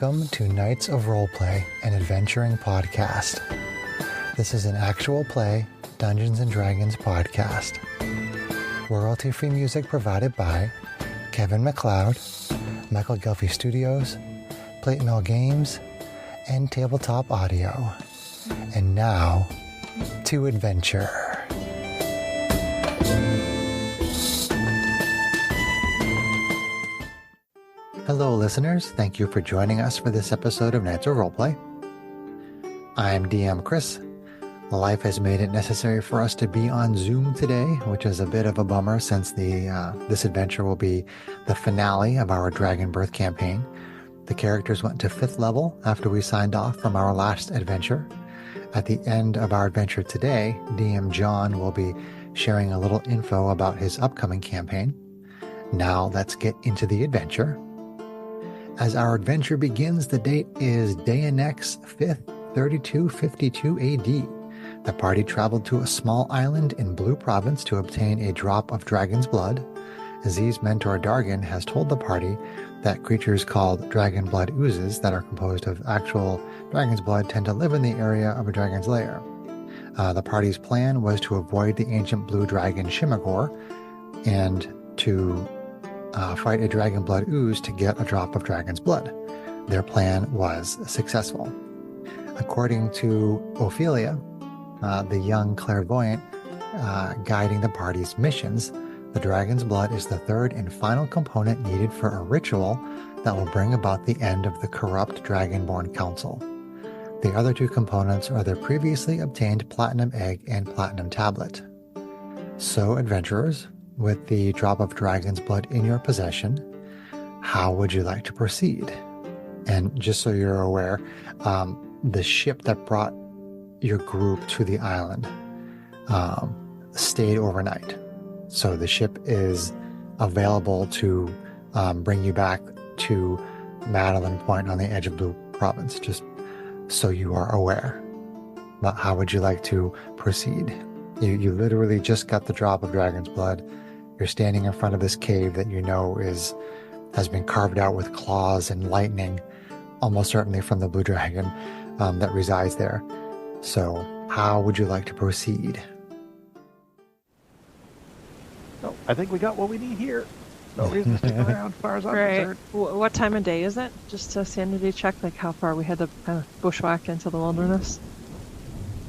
Welcome to Knights of Roleplay, an adventuring podcast. This is an actual play Dungeons & Dragons podcast. Royalty-free music provided by Kevin MacLeod, Michael Gelfie Studios, Plate Mill Games, and Tabletop Audio. And now, to adventure. Hello, listeners. Thank you for joining us for this episode of Knights of Roleplay. I'm DM Chris. Life has made it necessary for us to be on Zoom today, which is a bit of a bummer since this adventure will be the finale of our Dragonbirth campaign. The characters went to 5th level after we signed off from our last adventure. At the end of our adventure today, DM John will be sharing a little info about his upcoming campaign. Now let's get into the adventure. As our adventure begins, the date is Dayanex 5th, 3252 AD. The party traveled to a small island in Blue Province to obtain a drop of dragon's blood. Z's mentor Dargan has told the party that creatures called dragon blood oozes that are composed of actual dragon's blood tend to live in the area of a dragon's lair. The party's plan was to avoid the ancient blue dragon Shimagor and to fight a dragon blood ooze to get a drop of dragon's blood. Their plan was successful. According to Ophelia, the young clairvoyant guiding the party's missions, the dragon's blood is the third and final component needed for a ritual that will bring about the end of the corrupt Dragonborn Council. The other two components are the previously obtained platinum egg and platinum tablet. So, adventurers, with the drop of dragon's blood in your possession, how would you like to proceed? And just so you're aware, the ship that brought your group to the island stayed overnight. So the ship is available to bring you back to Madeline Point on the edge of Blue Province, just so you are aware. But how would you like to proceed? You literally just got the drop of dragon's blood. You're standing in front of this cave that you know has been carved out with claws and lightning, almost certainly from the blue dragon that resides there. So, how would you like to proceed? No, I think we got what we need here. No reason to stick around as far as I'm concerned. What time of day is it? Just a sanity check, like how far we had to kind of bushwhack into the wilderness.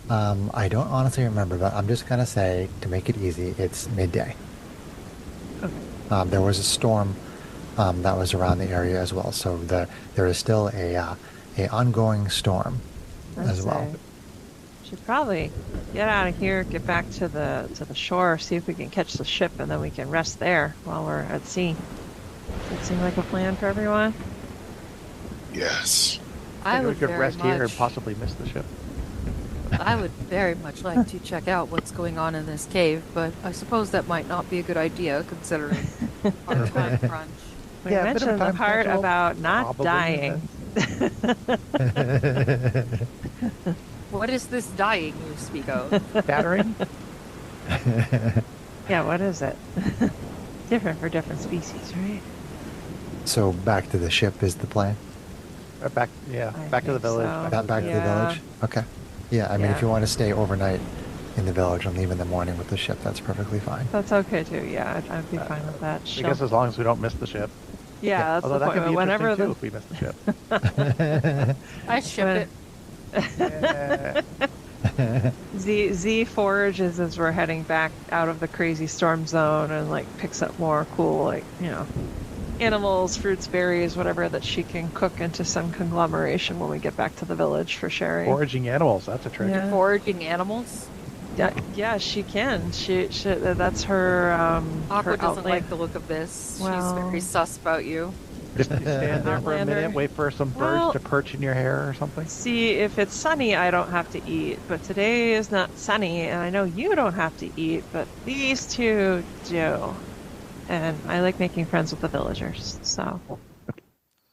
I don't honestly remember, but I'm just going to say, to make it easy, it's midday. Okay. There was a storm that was around the area as well, so there is still a ongoing storm as well. Should probably get out of here, get back to the shore, see if we can catch the ship, and then we can rest there while we're at sea. Does that seem like a plan for everyone? Yes. I would could rest here and possibly miss the ship. I would very much like to check out what's going on in this cave, but I suppose that might not be a good idea considering our time crunch. We mentioned the part about not dying. What is this dying you speak of? Battering? Yeah, what is it? Different for different species, right? So back to the ship is the plan? Back to the village. So. Back to the village? Okay. Yeah, I mean, if you want to stay overnight in the village and leave in the morning with the ship, that's perfectly fine. That's okay, too. Yeah, I'd be fine with that. I guess as long as we don't miss the ship. Yeah, that's although the that point. could be Whenever interesting, too, if we miss the ship. I ship it. Z forages as we're heading back out of the crazy storm zone and, like, picks up more cool, like, animals, fruits, berries, whatever that she can cook into some conglomeration when we get back to the village for sharing. Foraging animals, that's a trick. Yeah. Foraging animals? Yeah, she can. She that's her Aqua her doesn't outlay. like the look of this. Well, She's very sus about you. Just stand there for a minute, wait for some birds to perch in your hair or something. See, if it's sunny, I don't have to eat. But today is not sunny, and I know you don't have to eat, but these two do. And I like making friends with the villagers, so.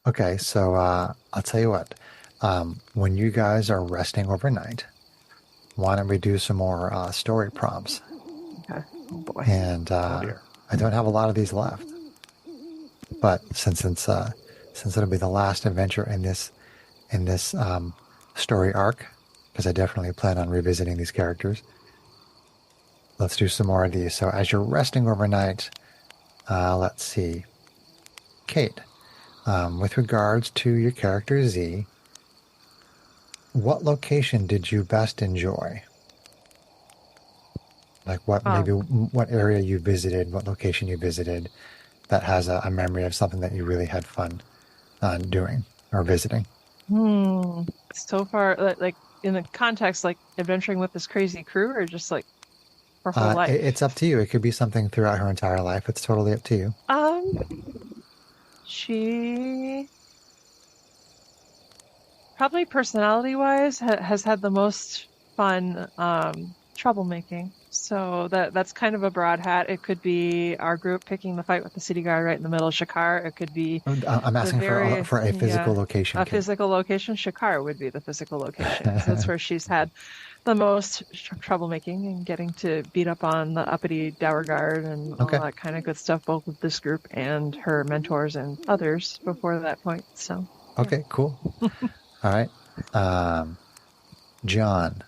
Okay, so I'll tell you what. When you guys are resting overnight, why don't we do some more story prompts? Okay. Oh boy. And I don't have a lot of these left. But since since it'll be the last adventure in this story arc, because I definitely plan on revisiting these characters. Let's do some more of these. So as you're resting overnight, let's see, Kate, with regards to your character Z, what location did you best enjoy? Like what area you visited, what location you visited that has a memory of something that you really had fun doing or visiting? So far, like in the context, like adventuring with this crazy crew, or just like her whole life? It's up to you. It could be something throughout her entire life. It's totally up to you. She probably personality-wise has had the most fun troublemaking. So that's kind of a broad hat. It could be our group picking the fight with the city guard right in the middle of Shakar. It could be I'm asking for a physical location. A physical location. Shakar would be the physical location. So that's where she's had the most troublemaking and getting to beat up on the uppity dour guard and all that kind of good stuff, both with this group and her mentors and others before that point. So okay, cool. All right. John,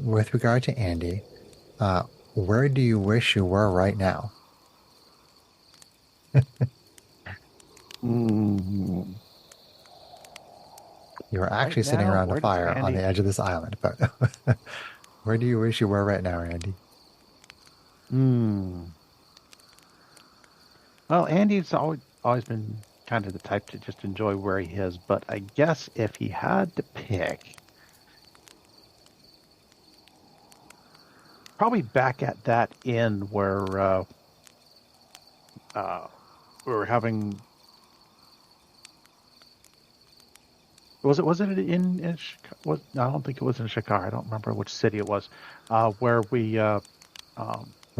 with regard to Andy, where do you wish you were right now? You were actually sitting around a fire on the edge of this island, but where do you wish you were right now, Andy? Well, Andy's always been kind of the type to just enjoy where he is, but I guess if he had to pick, probably back at that inn where we were having. Was it in I don't think it was in Shakar. I don't remember which city it was. Where we where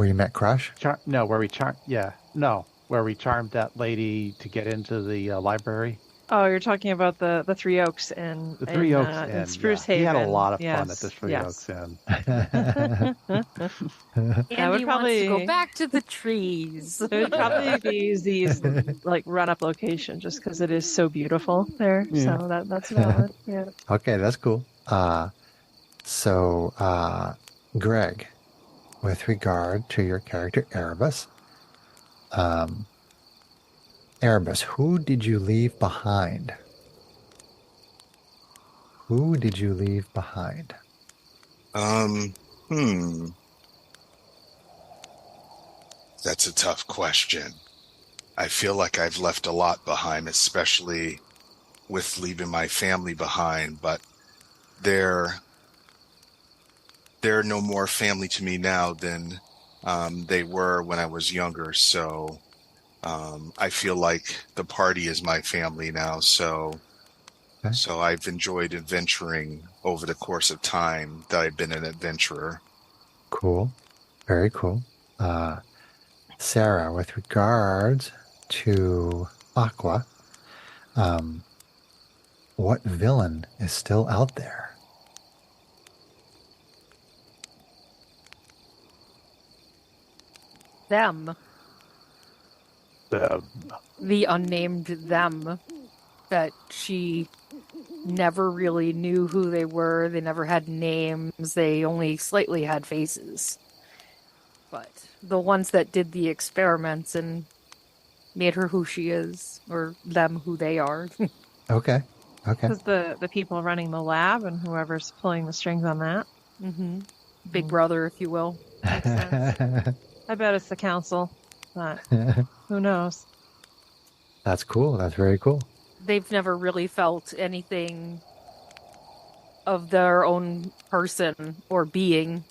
you met Crush? Where we charmed that lady to get into the library. Oh, you're talking about the Three Oaks and in Spruce Haven. He had a lot of fun at the Three Oaks Inn. Andy wants to go back to the trees. It would probably be Z's like run-up location, just because it is so beautiful there. Yeah. So that's valid. Yeah. Okay, that's cool. So Greg, with regard to your character Erebus, Erebus, who did you leave behind? Who did you leave behind? That's a tough question. I feel like I've left a lot behind, especially with leaving my family behind, but they're no more family to me now than they were when I was younger. So I feel like the party is my family now. So I've enjoyed adventuring over the course of time that I've been an adventurer. Cool. Very cool. Sarah, with regards to Aqua, what villain is still out there? Them. The unnamed them that she never really knew who they were. They never had names. They only slightly had faces. But the ones that did the experiments and made her who she is, or them who they are. Okay. Because the people running the lab and whoever's pulling the strings on that. Mm-hmm. Big brother, if you will. Makes sense. I bet it's the council. But who knows? That's cool. That's very cool. They've never really felt anything of their own person or being.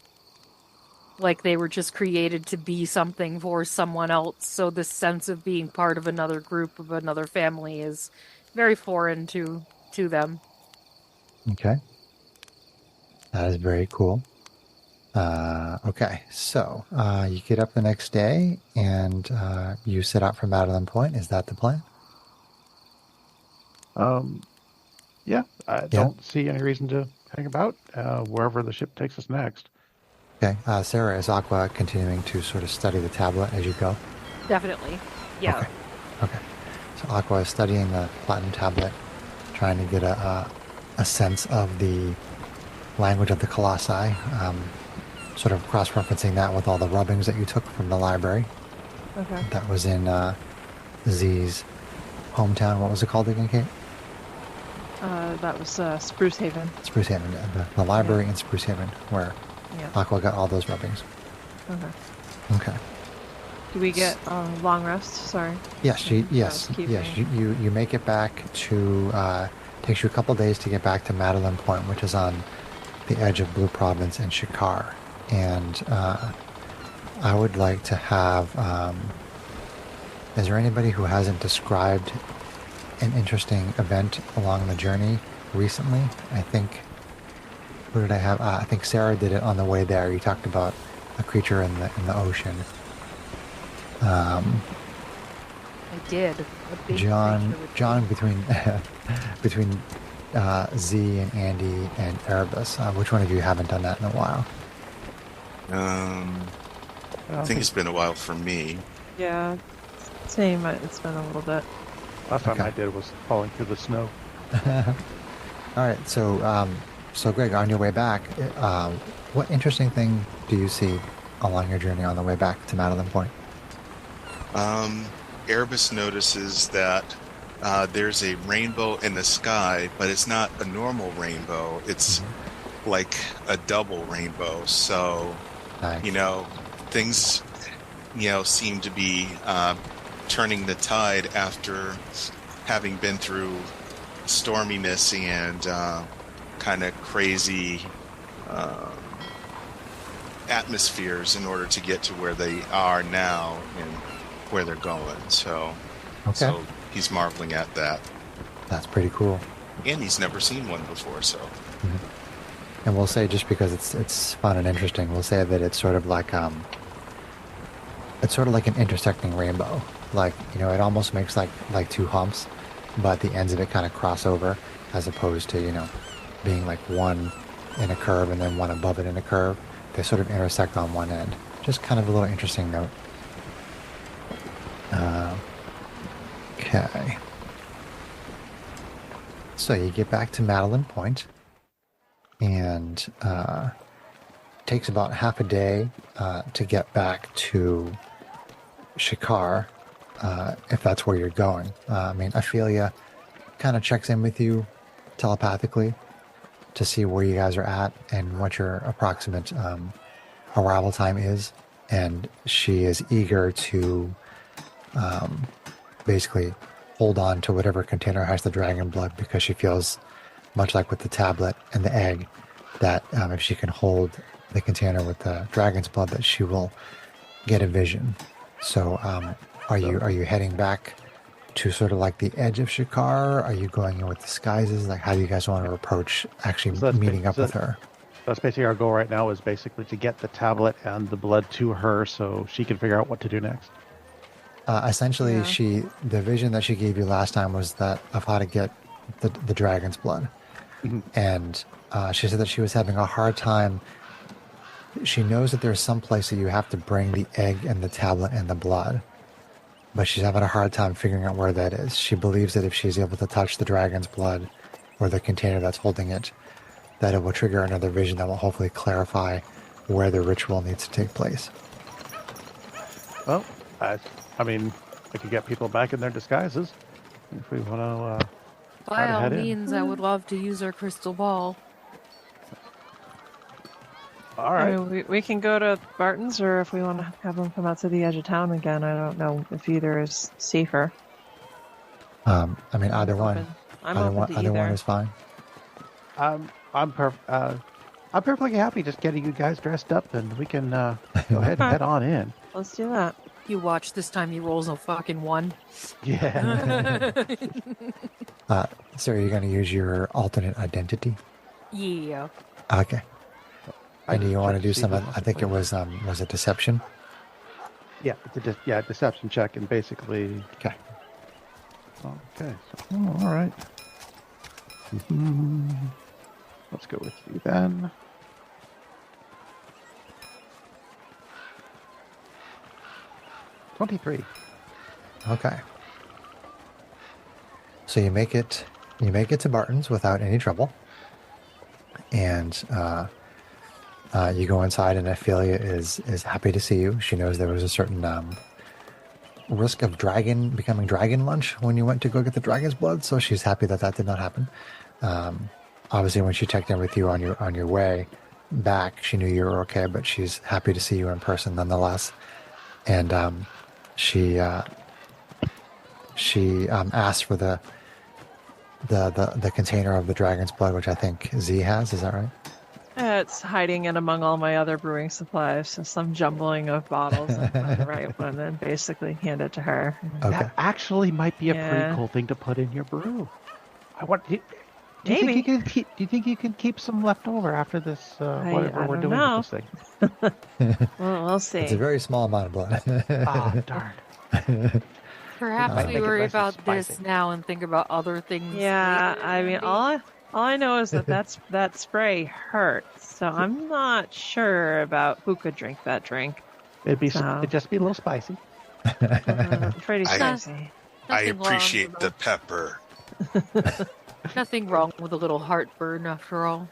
Like they were just created to be something for someone else. So this sense of being part of another group, of another family, is very foreign to them. Okay. That is very cool. Okay, so you get up the next day and you set out from Madeline Point. Is that the plan? Yeah, I don't see any reason to hang about wherever the ship takes us next. Okay, Sarah, is Aqua continuing to sort of study the tablet as you go? Definitely, yeah. Okay. So Aqua is studying the platinum tablet, trying to get a sense of the language of the colossi, sort of cross-referencing that with all the rubbings that you took from the library. Okay. That was in Z's hometown. What was it called again, Kate? That was Spruce Haven. Spruce Haven, the library in Spruce Haven, where Yeah. Aqua got all those rubbings. Okay. Okay. Do we get long rest? Sorry. Yes, yes. You make it back to. Takes you a couple days to get back to Madeline Point, which is on the edge of Blue Province and Shikar. And I would like to have. Is there anybody who hasn't described an interesting event along the journey recently? I think. Who did I have? I think Sarah did it on the way there. You talked about a creature in the ocean. I did. A big John, creature with John, between between Z and Andy and Erebus, which one of you haven't done that in a while? I think it's been a while for me. Yeah. Same. It's been a little bit. Last time Okay. I did was falling through the snow. All right, so Greg, on your way back, what interesting thing do you see along your journey on the way back to Madeline Point? Erebus notices that there's a rainbow in the sky, but it's not a normal rainbow. It's like a double rainbow. So, Nice. things, seem to be turning the tide after having been through storminess and kind of crazy atmospheres in order to get to where they are now and where they're going. So, Okay. so he's marveling at that, That's pretty cool. and he's never seen one before. So, And we'll say, just because it's fun and interesting, we'll say that it's sort of like an intersecting rainbow. Like, it almost makes like two humps, but the ends of it kind of cross over, as opposed to being like one in a curve and then one above it in a curve. They sort of intersect on one end. Just kind of a little interesting note. Okay. So you get back to Madeline Point, and takes about half a day to get back to Shikar, if that's where you're going. Ophelia kind of checks in with you telepathically to see where you guys are at and what your approximate arrival time is, and she is eager to basically hold on to whatever container has the dragon blood, because she feels, much like with the tablet and the egg, that if she can hold the container with the dragon's blood, that she will get a vision. So are you heading back to sort of like the edge of Shikar? Are you going in with disguises? Like, how do you guys want to approach actually meeting up with her? That's basically our goal right now, is basically to get the tablet and the blood to her so she can figure out what to do next. Essentially, Yeah. the vision that she gave you last time was that of how to get the dragon's blood. And she said that she was having a hard time. She knows that there's some place that you have to bring the egg and the tablet and the blood, but she's having a hard time figuring out where that is. She believes that if she's able to touch the dragon's blood or the container that's holding it, that it will trigger another vision that will hopefully clarify where the ritual needs to take place. Well, we could get people back in their disguises if we want to. By all head in. means, I would love to use our crystal ball. All right. We can go to Barton's, or if we want to have them come out to the edge of town again. I don't know if either is safer. Either one. I'm Either open one, to either either. one is fine. I'm perfectly happy just getting you guys dressed up, and we can go ahead and head on in. Let's do that. You watch this time he rolls a fucking 1. Yeah. So are you going to use your alternate identity? Yeah. Okay. And do you want to do see some? who I wants to think it play. was it deception? Yeah, it's a deception check, and basically. Okay. Okay. So, all right. Let's go with you then. $23. Okay. So you make it to Barton's without any trouble, and you go inside, and Ophelia is happy to see you. She knows there was a certain risk of becoming dragon lunch when you went to go get the dragon's blood, so she's happy that did not happen. Obviously, when she checked in with you on your way back, she knew you were okay, but she's happy to see you in person nonetheless. And she asked for the container of the dragon's blood, which I think Z has. Is that right? It's hiding in among all my other brewing supplies, so some jumbling of bottles and find the right one, and basically hand it to her. Okay. That actually might be a Yeah. pretty cool thing to put in your brew. Do Maybe. you think you can keep some left over after this? Whatever I we're don't doing know. with this thing. Well, we'll see. It's a very small amount of blood. Oh darn! Perhaps Might we make it worry nice and about this spicy. now and think about other things. Yeah, later, I mean, maybe. all I know is that spray hurts, so I'm not sure about who could drink that drink. It'd just be a little spicy. Pretty I- spicy. I Nothing wrong appreciate with the pepper. Nothing wrong with a little heartburn, after all.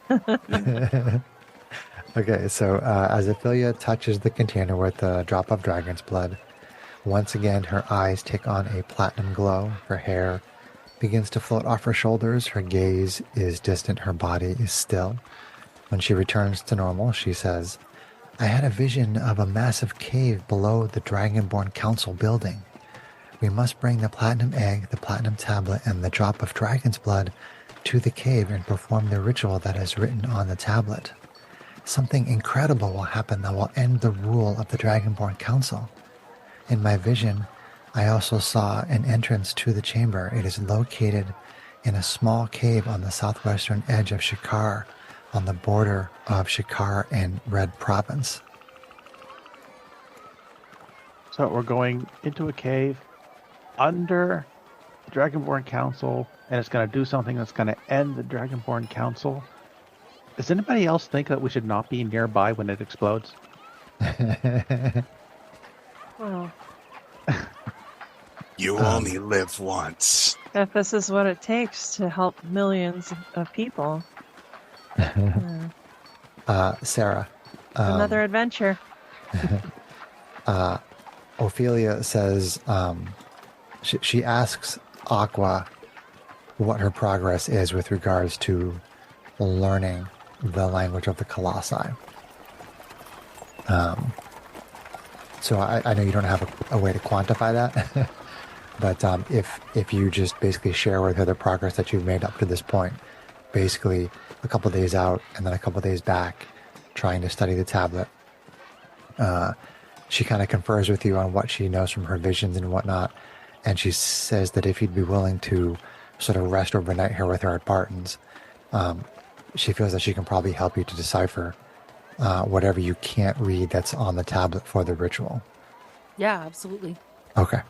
Okay, so as Ophelia touches the container with a drop of dragon's blood, once again her eyes take on a platinum glow. Her hair begins to float off her shoulders. Her gaze is distant. Her body is still. When she returns to normal, she says, I had a vision of a massive cave below the Dragonborn Council building. We must bring the platinum egg, the platinum tablet, and the drop of dragon's blood to the cave and perform the ritual that is written on the tablet. Something incredible will happen that will end the rule of the Dragonborn Council. In my vision, I also saw an entrance to the chamber. It is located in a small cave on the southwestern edge of Shikar, on the border of Shikar and Red Province. So we're going into a cave under Dragonborn Council, and it's going to do something that's going to end the Dragonborn Council. Does anybody else think that we should not be nearby when it explodes? Well, You only live once. if this is what it takes to help millions of people, Sarah, another adventure. Ophelia says she asks Aqua what her progress is with regards to learning the language of the Colossi. So I know you don't have a way to quantify that, but if you just basically share with her the progress that you've made up to this point, basically a couple days out and then a couple days back, trying to study the tablet, she kind of confers with you on what she knows from her visions and whatnot, and she says that if you'd be willing to sort of rest overnight here with her at Barton's, she feels that she can probably help you to decipher whatever you can't read that's on the tablet for the ritual. Yeah, absolutely. Okay.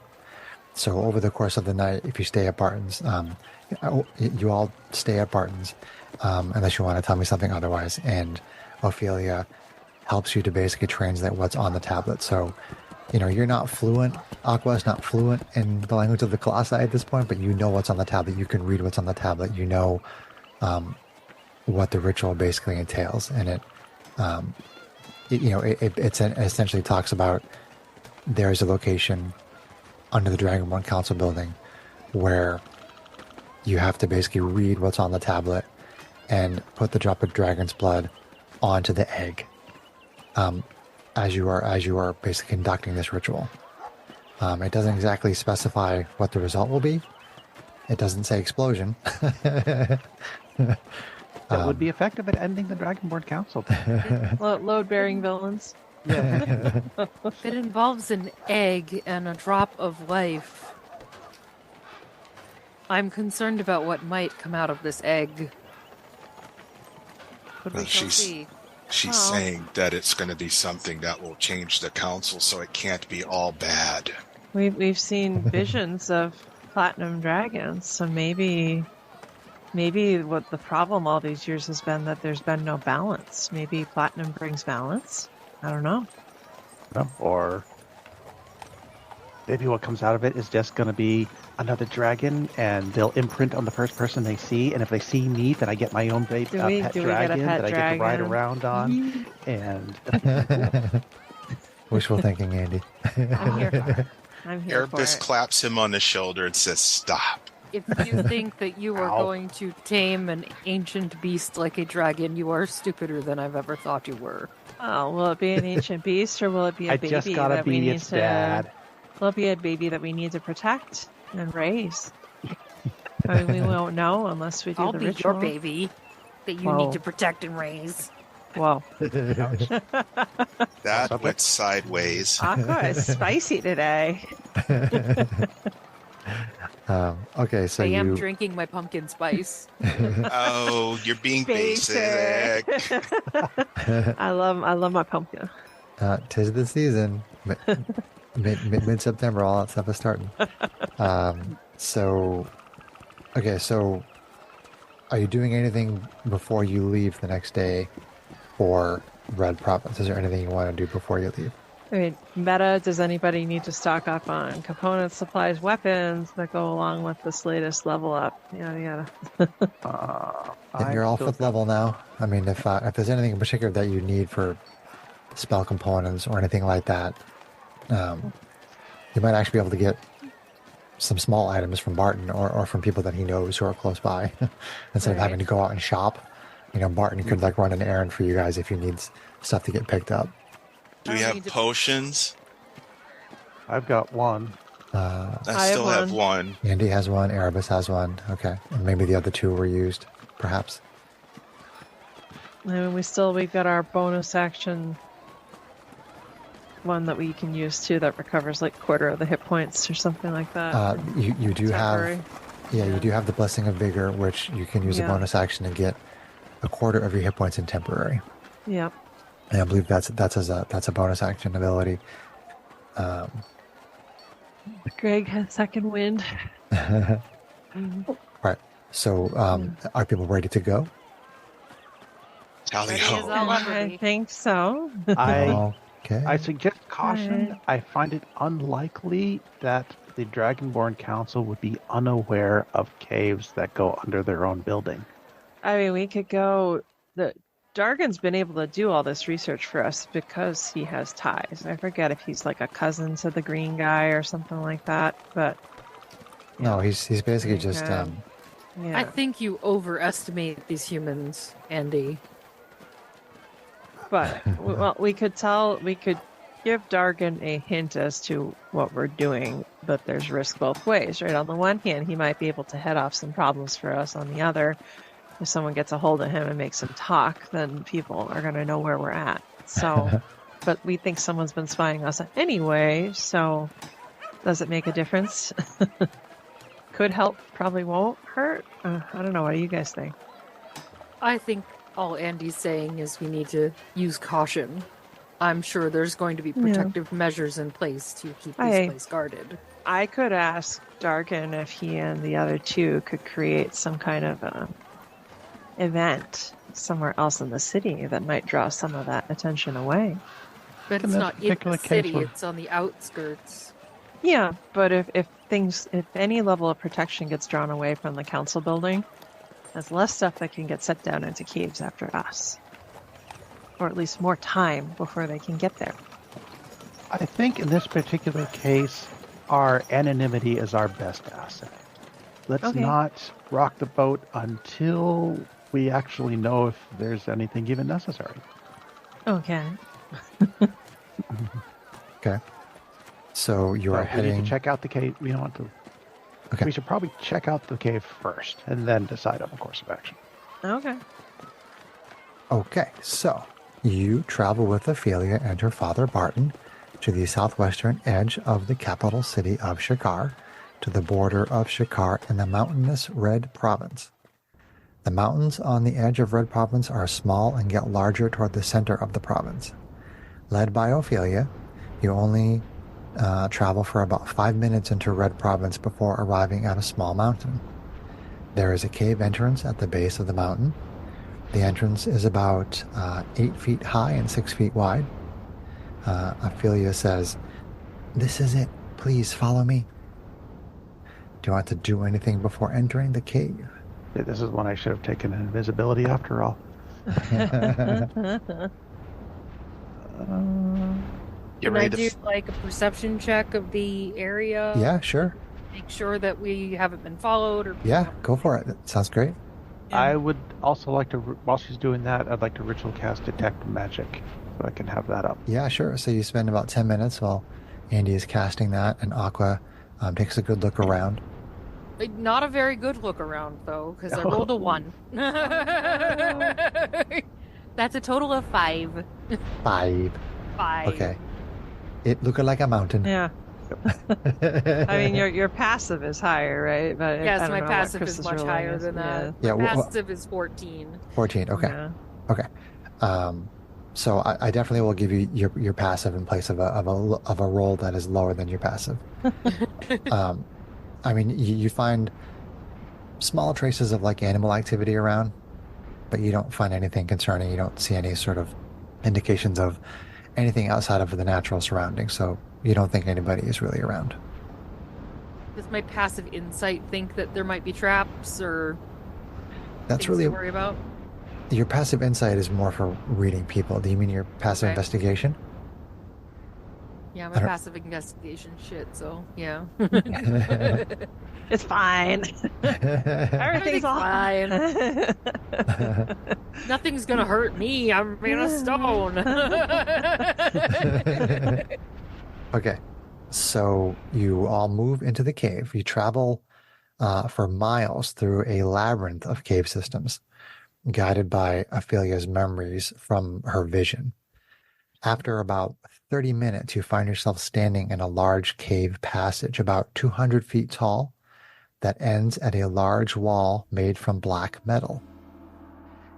So over the course of the night, if you stay at Barton's, you all stay at Barton's, unless you want to tell me something otherwise, and Ophelia helps you to basically translate what's on the tablet. So, you're not fluent, Aqua's not fluent in the language of the Colossi at this point, but you know what's on the tablet, you can read what's on the tablet, you know what the ritual basically entails, and it essentially talks about there's a location under the Dragonborn Council building where you have to basically read what's on the tablet and put the drop of dragon's blood onto the egg as you are basically conducting this ritual. It doesn't exactly specify what the result will be. It doesn't say explosion. That would be effective at ending the Dragonborn Council. Load-bearing villains. Yeah. If it involves an egg and a drop of life, I'm concerned about what might come out of this egg. But we Well, shall see. She's Oh. saying that it's going to be something that will change the council, so it can't be all bad. We've seen visions of platinum dragons, so maybe what the problem all these years has been that there's been no balance. Maybe platinum brings balance. I don't know. Or maybe what comes out of it is just going to be another dragon, and they'll imprint on the first person they see. And if they see me, then I get my own pet Do we get a dragon pet that I get to ride dragon? around on. And that's pretty cool. Wishful thinking, Andy. I'm here for it. I'm here for Erebus it. claps him on the shoulder and says, "Stop." If you think that you are Ow. going to tame an ancient beast like a dragon, you are stupider than I've ever thought you were. Oh, will it be an ancient beast or will it be a I baby just gotta that we be need its to? dad. Will it be a baby that we need to protect and raise? I mean, we won't know unless we do I'll the be ritual. your baby that you Whoa. need to protect and raise. Whoa, That Okay. went sideways. Aqua is spicy today. Okay, so I am you drinking my pumpkin spice. Oh, you're being basic. I love my pumpkin. 'tis the season. Mid-September, all that stuff is starting. So, okay, so are you doing anything before you leave the next day for Red Province? Is there anything you want to do before you leave? I mean, meta, does anybody need to stock up on components, supplies, weapons that go along with this latest level up? Yada yada. If you're all fifth level now, I mean, if there's anything in particular that you need for spell components or anything like that, you might actually be able to get some small items from Barton or from people that he knows who are close by, instead of having to go out and shop. You know, Barton could like run an errand for you guys if you need stuff to get picked up. Do we have potions? I've got one. I still have one. Andy has one. Erebus has one. Okay, and maybe the other two were used, perhaps. And we've got our bonus action one that we can use too that recovers like quarter of the hit points or something like that. You do Temporary. you do have the Blessing of Vigor, which you can use a bonus action to get a quarter of your hit points in temporary. Yep. And I believe that's a bonus action ability. Greg has second wind. Right. So, are people ready to go? Tally Ready as ho. I'll ever I be. think so. Okay. I suggest caution. I find it unlikely that the Dragonborn Council would be unaware of caves that go under their own building. I mean, we could go. Dargon's been able to do all this research for us because he has ties. I forget if he's like a cousin to the green guy or something like that, but No, he's basically just yeah. I think you overestimate these humans, Andy. But well, we could give Dargon a hint as to what we're doing, but there's risk both ways, right? On the one hand, he might be able to head off some problems for us. On the other, if someone gets a hold of him and makes him talk, then people are going to know where we're at. So, but we think someone's been spying us anyway, so does it make a difference? Could help, probably won't hurt. I don't know. What do you guys think? I think all Andy's saying is we need to use caution. I'm sure there's going to be protective measures in place to keep this place guarded. I could ask Dargon if he and the other two could create some kind of event somewhere else in the city that might draw some of that attention away. But In it's this not in particular the case, city, we're- it's on the outskirts. Yeah, but if any level of protection gets drawn away from the council building, there's less stuff that can get set down into caves after us. Or at least more time before they can get there. I think in this particular case, our anonymity is our best asset. Let's not rock the boat until we actually know if there's anything even necessary. Okay. Okay. So you are We need heading. to check out the cave. We don't want to. Okay. We should probably check out the cave first and then decide on the course of action. Okay. Okay, so you travel with Ophelia and her father Barton to the southwestern edge of the capital city of Shikar, to the border of Shikar and the mountainous Red Province. The mountains on the edge of Red Province are small and get larger toward the center of the province. Led by Ophelia, you only travel for about 5 minutes into Red Province before arriving at a small mountain. There is a cave entrance at the base of the mountain. The entrance is about 8 feet high and 6 feet wide. Ophelia says, "This is it. Please follow me. Do you want to do anything before entering the cave? This is when I should have taken invisibility after all. Get Can I ready do to. like a perception check of the area? Yeah, sure. Make sure that we haven't been followed or. Yeah, go for it. That sounds great. I would also like to, while she's doing that, I'd like to ritual cast Detect Magic, so I can have that up. Yeah, sure. So you spend about 10 minutes while Andy is casting that, and Aqua takes a good look around. Not a very good look around though, because I rolled a 1. That's a total of 5. 5. 5. Okay. It looked like a mountain. Yeah. I mean, your passive is higher, right? But Yes, I don't my know what passive is Chris's much ruling higher is. than that. Yeah, My well, passive is 14. 14. Okay. Yeah. Okay. So I definitely will give you your passive in place of a roll that is lower than your passive. I mean, you find small traces of like animal activity around, but you don't find anything concerning. You don't see any sort of indications of anything outside of the natural surroundings. So you don't think anybody is really around. Does my passive insight think that there might be traps or That's things really to worry about? your passive insight is more for reading people. Do you mean your passive Okay. investigation? Yeah, I my don't- passive investigation shit, so yeah. It's fine. Everything's all fine. Nothing's gonna hurt me. I'm made of stone. Okay, so you all move into the cave. You travel for miles through a labyrinth of cave systems, guided by Ophelia's memories from her vision. After about 30 minutes, you find yourself standing in a large cave passage about 200 feet tall that ends at a large wall made from black metal.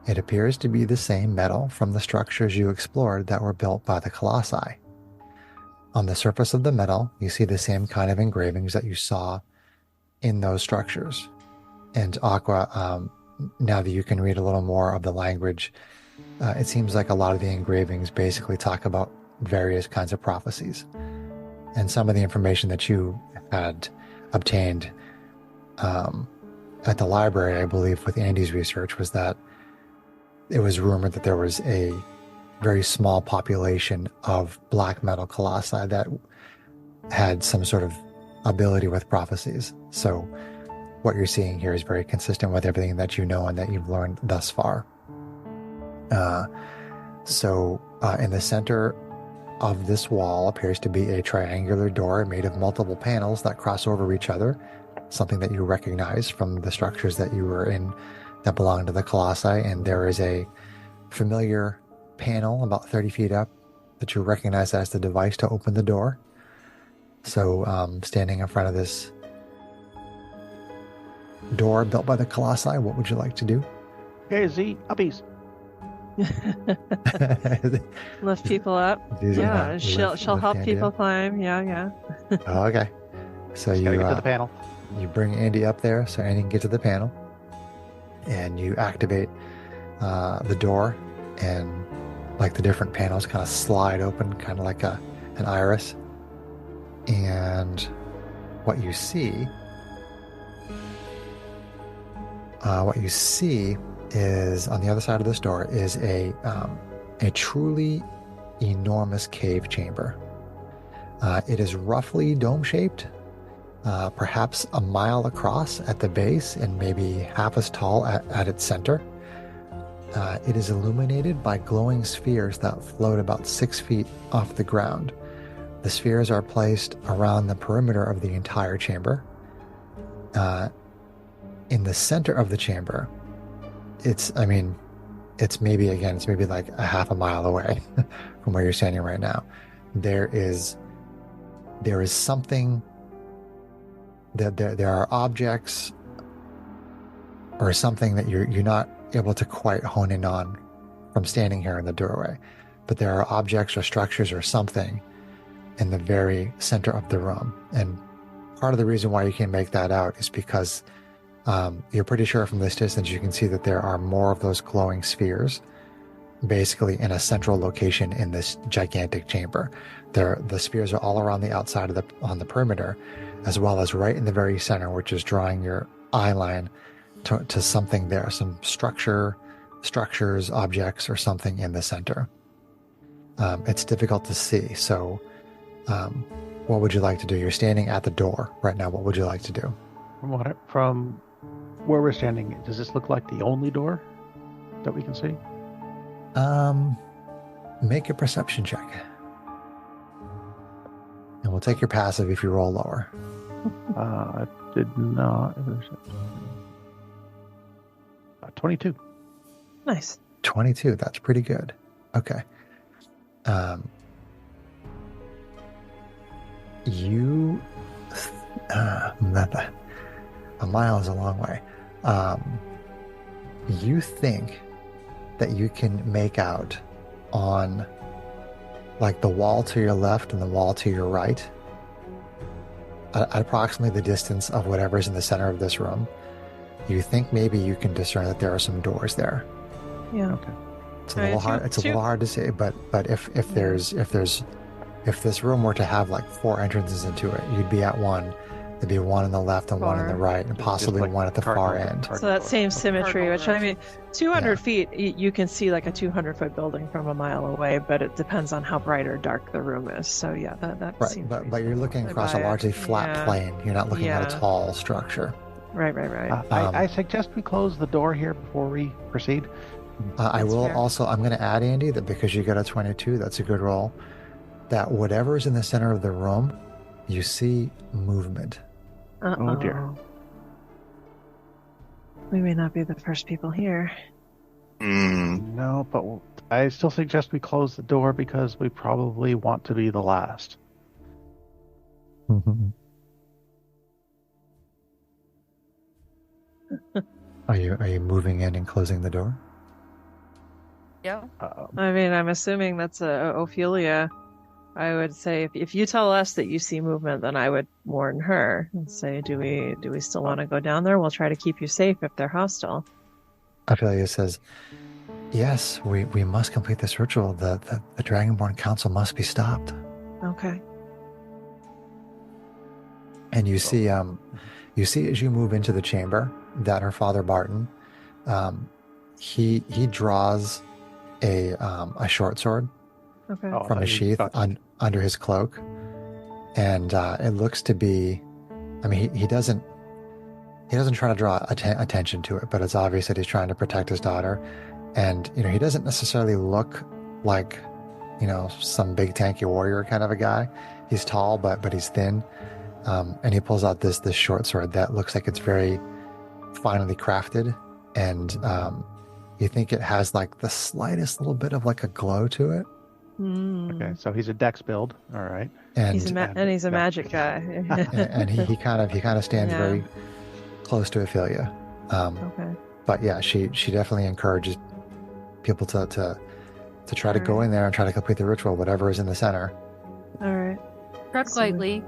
It appears to be the same metal from the structures you explored that were built by the Colossi. On the surface of the metal, you see the same kind of engravings that you saw in those structures. And Aqua, now that you can read a little more of the language, it seems like a lot of the engravings basically talk about various kinds of prophecies. And some of the information that you had obtained at the library, I believe, with Andy's research, was that it was rumored that there was a very small population of black metal colossi that had some sort of ability with prophecies. So what you're seeing here is very consistent with everything that you know and that you've learned thus far. So in the center of this wall appears to be a triangular door made of multiple panels that cross over each other, something that you recognize from the structures that you were in that belong to the Colossi. And there is a familiar panel about 30 feet up that you recognize as the device to open the door. So standing in front of this door built by the Colossi, what would you like to do? Okay, Z, uppies. Lift people up. These are Yeah, not she'll lift help Andy people up? climb. Yeah. Oh, okay. So Just gotta you get to the panel. you bring Andy up there so Andy can get to the panel, and you activate the door, and like the different panels kind of slide open, kind of like an iris. And what you see is on the other side of this door is a truly enormous cave chamber. It is roughly dome-shaped, perhaps a mile across at the base and maybe half as tall at its center. It is illuminated by glowing spheres that float about 6 feet off the ground. The spheres are placed around the perimeter of the entire chamber. In the center of the chamber, it's maybe like a half a mile away from where you're standing right now. There is something that there are objects or something that you're not able to quite hone in on from standing here in the doorway, but there are objects or structures or something in the very center of the room. And part of the reason why you can make that out is because you're pretty sure from this distance you can see that there are more of those glowing spheres basically in a central location in this gigantic chamber. The spheres are all around the outside of on the perimeter, as well as right in the very center, which is drawing your eye line to something there, some structures, objects, or something in the center. It's difficult to see, so what would you like to do? You're standing at the door right now. What would you like to do? From where we're standing, does this look like the only door that we can see? Make a perception check. And we'll take your passive if you roll lower. I did not. 22. Nice. 22. That's pretty good. Okay. You... a mile is a long way. You think that you can make out on like the wall to your left and the wall to your right, at approximately the distance of whatever's in the center of this room. You think maybe you can discern that there are some doors there. Yeah. Okay. It's a little hard. It's a little hard to say, but if this room were to have like 4 entrances into it, you'd be at one. There'd be one on the left and one on the right, and possibly like one at the far end. So that same symmetry, which I mean, 200 Yeah. feet, you can see like a 200-foot building from a mile away, but it depends on how bright or dark the room is. So yeah, that Right, seems but you're looking across a largely flat plane. You're not looking at a tall structure. Right. I suggest we close the door here before we proceed. I That's will fair. also, I'm going to add, Andy, that because you got a 22, that's a good roll, that whatever's in the center of the room, you see movement. Oh, dear. We may not be the first people here. No, but I still suggest we close the door because we probably want to be the last. Are you moving in and closing the door? Yeah. I mean, I'm assuming that's Ophelia. I would say if you tell us that you see movement, then I would warn her and say, do we still want to go down there? We'll try to keep you safe if they're hostile. Ophelia says, yes, we must complete this ritual. The Dragonborn Council must be stopped. Okay. And you see as you move into the chamber that her father Barton, he draws a short sword Okay. from his sheath under his cloak, and it looks to be, I mean, he doesn't try to draw attention to it, but it's obvious that he's trying to protect his daughter. And he doesn't necessarily look like some big tanky warrior kind of a guy. He's tall, but he's thin, and he pulls out this short sword that looks like it's very finely crafted, and you think it has like the slightest little bit of like a glow to it. Okay, so he's a dex build. All right. And He's a magic guy. and he kind of stands Yeah. very close to Ophelia. Okay. But yeah, she definitely encourages people to try to go in there and try to complete the ritual, whatever is in the center. All right. Tread lightly.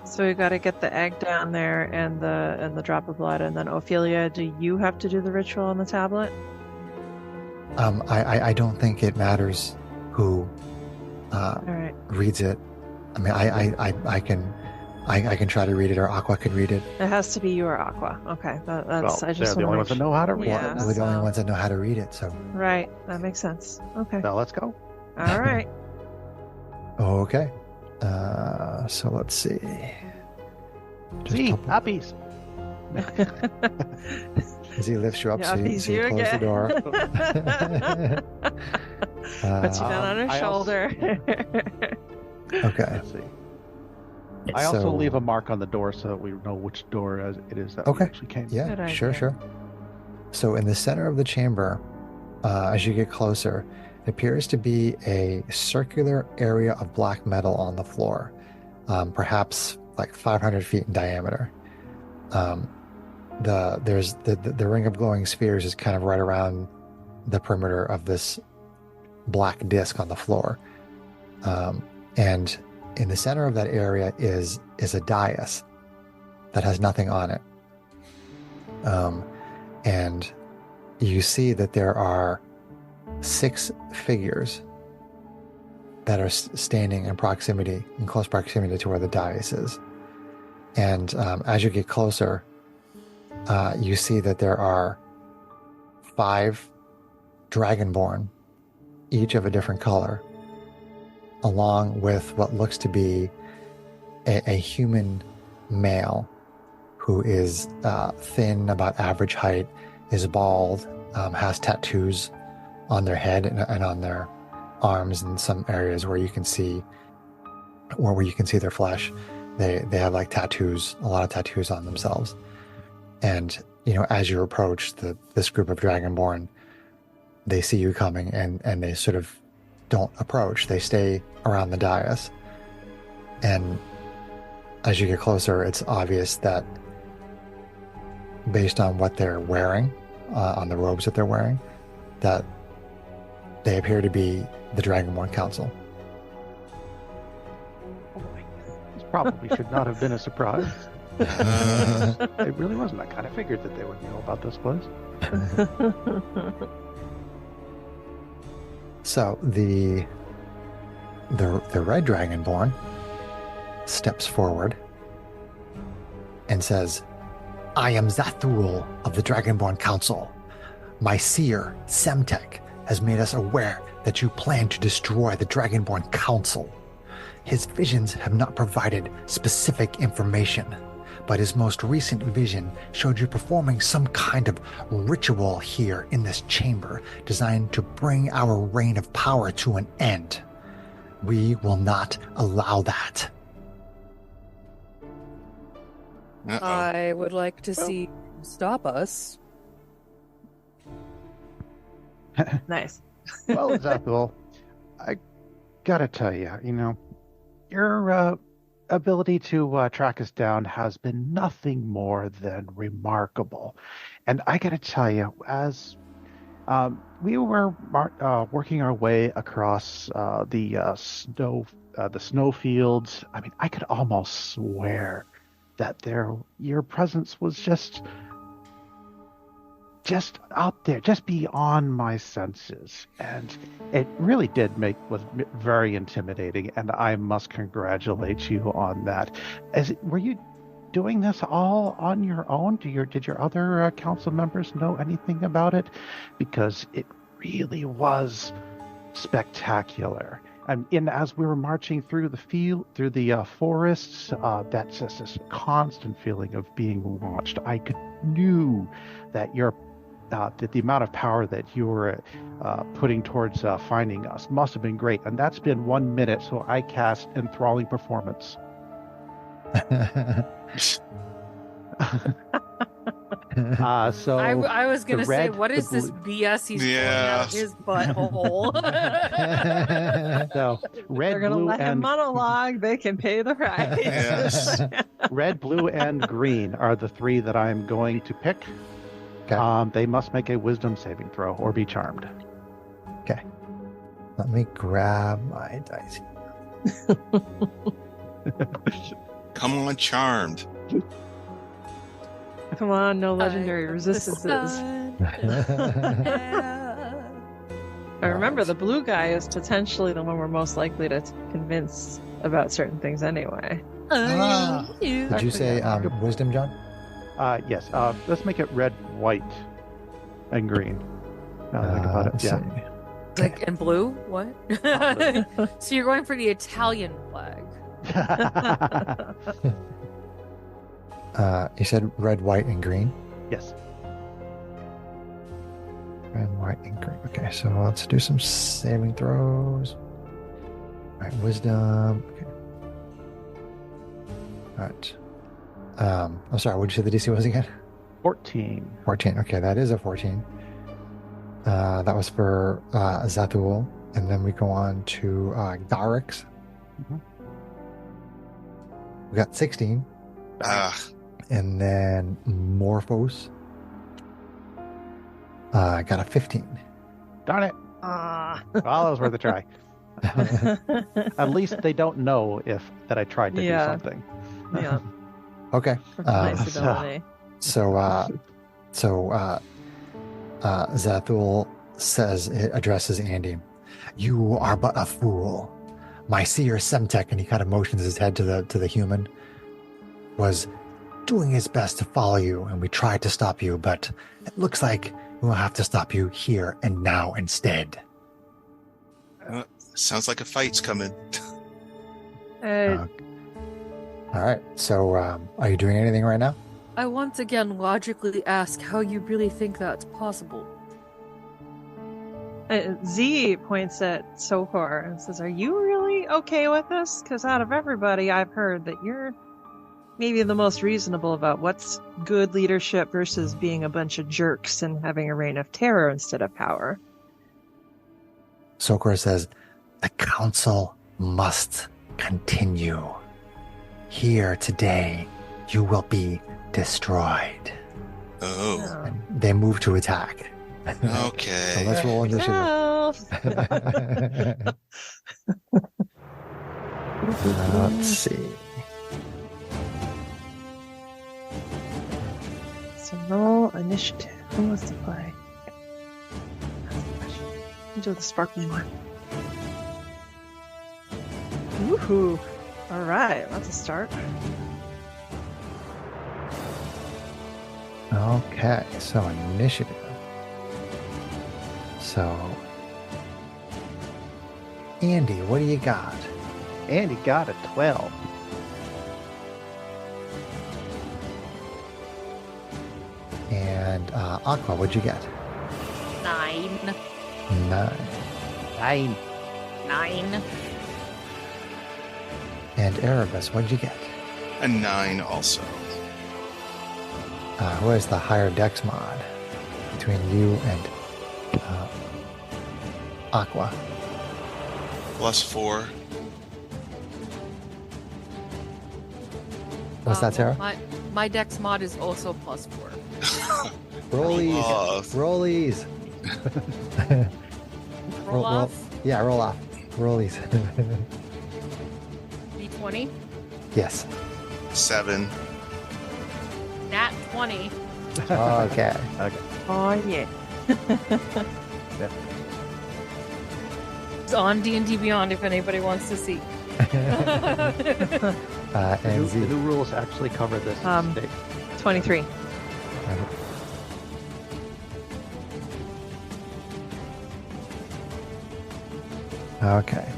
So we got to get the egg down there and the drop of blood, and then Ophelia, do you have to do the ritual on the tablet? I don't think it matters who All right. reads it. I mean, I can try to read it, or Aqua could read it. It has to be you or Aqua. Okay. That's Well, I just they're the only wanna ones that make know how to read Yeah. it. We're the only so- ones that know how to read it. So Right. That makes sense. Okay. So let's go. All right. okay. So let's see. Just See, couple- puppies. As he lifts you up, Yeah, so you he's close you the again. door. Puts you down on his I also- shoulder. Okay. Let's see. I also So- leave a mark on the door so that we know which door it is that Okay. we actually came. Yeah, Good sure. idea. So in the center of the chamber, as you get closer, it appears to be a circular area of black metal on the floor, perhaps like 500 feet in diameter. There's the ring of glowing spheres is kind of right around the perimeter of this black disc on the floor, and in the center of that area is a dais that has nothing on it, and you see that there are 6 figures that are standing in close proximity to where the dais is. And as you get closer, you see that there are 5 dragonborn, each of a different color, along with what looks to be a human male who is thin, about average height, is bald, has tattoos on their head and on their arms, and some areas where you can see their flesh. They have like tattoos, a lot of tattoos on themselves. And as you approach this group of dragonborn, they see you coming and they sort of don't approach. They stay around the dais. And as you get closer, it's obvious that based on what they're wearing, on the robes that they're wearing, that they appear to be the Dragonborn Council. This probably should not have been a surprise. It really wasn't. I kind of figured that they would know about this place. So the red Dragonborn steps forward and says, "I am Zathul of the Dragonborn Council. My seer, Semtek, has made us aware that you plan to destroy the Dragonborn Council. His visions have not provided specific information, but his most recent vision showed you performing some kind of ritual here in this chamber designed to bring our reign of power to an end. We will not allow that." Uh-oh. I would like to see him stop us. Nice. Well, Zathul, I gotta tell you, your ability to track us down has been nothing more than remarkable. And I gotta tell you, as we were working our way across the snowfields, I could almost swear that your presence was just out there, just beyond my senses, and it really was very intimidating. And I must congratulate you on that. Were you doing this all on your own? Did your other council members know anything about it? Because it really was spectacular. And as we were marching through the forests, that's just this constant feeling of being watched. I knew that that the amount of power that you were putting towards finding us must have been great. And that's been 1 minute, so I cast Enthralling Performance. So I was going to say, what is this BS he's pulling out of his butthole? So red, They're going to blue, let him and monologue. They can pay the price. Yes. red, blue, and green are the 3 that I'm going to pick. Okay. They must make a wisdom saving throw or be charmed. Okay. Let me grab my dice. Come on, charmed. Come on, no legendary resistances. I remember the blue guy is potentially the one we're most likely to convince about certain things anyway. Did you say wisdom, John? Yes. Let's make it red, white, and green. Now that I think about it. Let's Yeah. see. Like, and blue? What? So you're going for the Italian flag. You said red, white, and green? Yes. Red, white, and green. Okay, so let's do some saving throws. All right, wisdom. Okay. All right. I'm sorry, what did you say the DC was again? 14. 14. Okay, that is a 14. That was for Zathul. And then we go on to Garrix. Mhm. We got 16. And then Morphos. I got a 15. Darn it. Ah. Well, that was worth a try. At least they don't know that I tried to do Yeah. something. Yeah. Okay. Nice ability. So Zathul addresses Andy. You are but a fool. My seer Semtek, and he kind of motions his head to the human, was doing his best to follow you, and we tried to stop you, but it looks like we'll have to stop you here and now instead. Sounds like a fight's coming. All right. So, are you doing anything right now? I once again logically ask how you really think that's possible. Z points at Sokor and says, "Are you really okay with this? Because out of everybody, I've heard that you're maybe the most reasonable about what's good leadership versus being a bunch of jerks and having a reign of terror instead of power." Sokor says, "The council must continue. Here today, you will be destroyed." Oh. And they move to attack. Okay. So let's roll initiative. Let's see. So roll initiative. Who wants to play? Do the sparkling one. Woohoo! All right, that's a start. Okay, so initiative. So, Andy, what do you got? Andy got a 12. And Aqua, what'd you get? 9. 9. 9. 9. And Erebus, what'd you get? A 9 also. Who has the higher dex mod between you and Aqua? +4. What's that, Sarah? My dex mod is also +4. Rollies. Rollies. Roll off. Yeah, roll off. Rollies. D20. Yes. 7. Nat 20. Okay. Okay. Oh yeah. It's on D&D Beyond if anybody wants to see. And Z. The new rules actually cover this mistake. 23. Okay.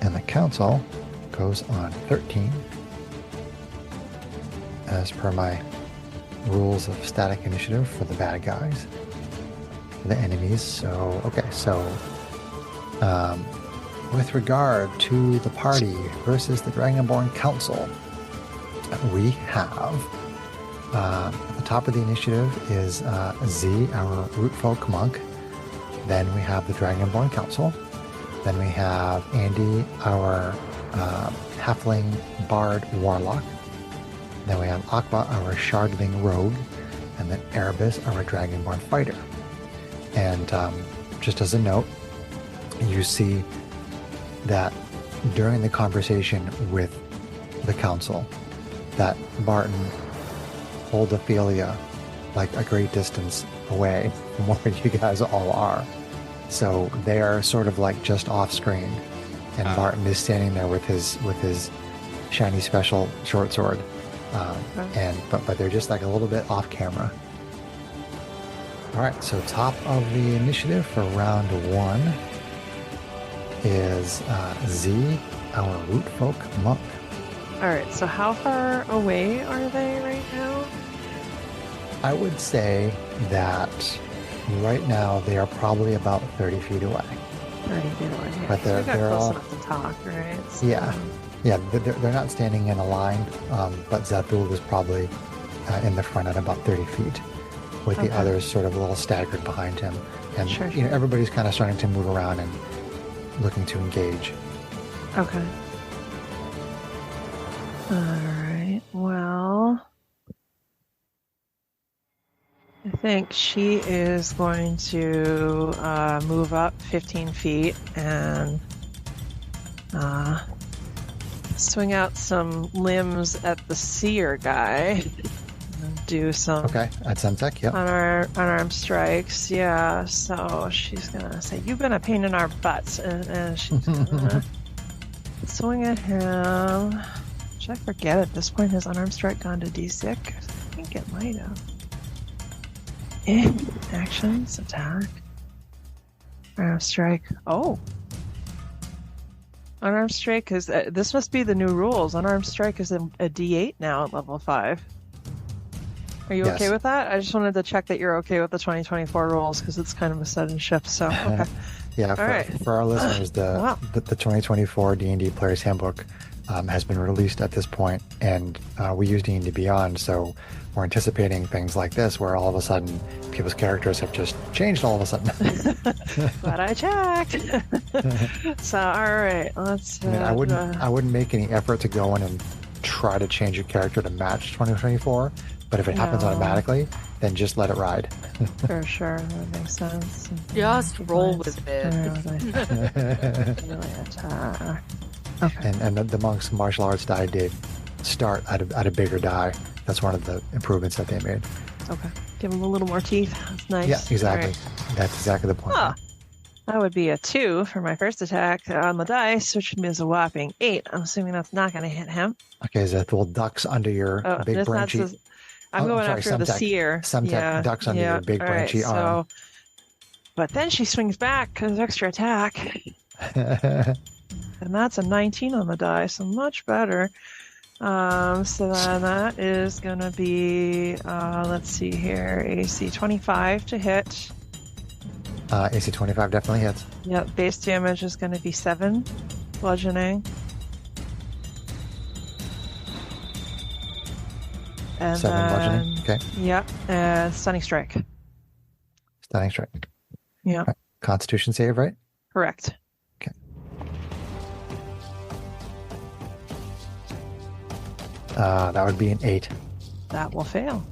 And the council goes on 13. As per my rules of static initiative for the bad guys, the enemies. So, okay, so with regard to the party versus the Dragonborn Council, we have at the top of the initiative is Z, our root folk monk. Then we have the Dragonborn Council. Then we have Andy, our halfling bard warlock. Then we have Aqua, our shardling rogue, and then Erebus, our dragonborn fighter. And just as a note, you see that during the conversation with the council, that Barton pulled Ophelia like a great distance away from where you guys all are. So they are sort of like just off screen, and Barton is standing there with his shiny special short sword. But they're just like a little bit off camera. All right, so top of the initiative for round 1 is Z, our root folk monk. All right, so how far away are they right now? I would say that right now they are probably about 30 feet away. 30 feet away. Yeah. But So we got they're close all- enough to talk, right? So, Yeah. Yeah, they're not standing in a line, but Zathul is probably in the front at about 30 feet, with the Okay. others sort of a little staggered behind him. And Sure, you know, everybody's kind of starting to move around and looking to engage. Okay. All right. Well, I think she is going to move up 15 feet and swing out some limbs at the seer guy. do some Okay, at Semtech, yep. unarmed strikes. Yeah, so she's gonna say, "You've been a pain in our butts," and she's gonna swing at him. Should I forget at this point his unarmed strike gone to D6? I think it might have. Actions, attack, unarmed strike. Oh. Unarmed strike is this must be the new rules. Unarmed strike is a D8 now at level 5. Are you okay with that? I just wanted to check that you're okay with the 2024 rules because it's kind of a sudden shift. So okay. Yeah, for our listeners, the 2024 D&D Player's Handbook has been released at this point, and we use D&D Beyond, so we're anticipating things like this, where all of a sudden people's characters have just changed all of a sudden. But I checked. So all right, let's. I wouldn't make any effort to go in and try to change your character to match 2024. But if it happens automatically, then just let it ride. For sure, that makes sense. Just roll with it. Okay. And the monk's martial arts die did start at a bigger die. That's one of the improvements that they made. Okay. Give him a little more teeth. That's nice. Yeah, exactly. Right. That's exactly the point. Huh. That would be a 2 for my first attack on the dice, which is a whopping 8. I'm assuming that's not going to hit him. Okay, so that little ducks under your big branchy... I'm going after the seer. Semtech ducks under your big branchy arm. But then she swings back because extra attack. And that's a 19 on the die, so much better. So then that is going to be, let's see here, AC 25 to hit. AC 25 definitely hits. Yep, base damage is going to be 7 bludgeoning. And 7 bludgeoning, okay. Yep, and stunning strike. Stunning strike. Yeah. Right. Constitution save, right? Correct. Okay. That would be an 8. That will fail.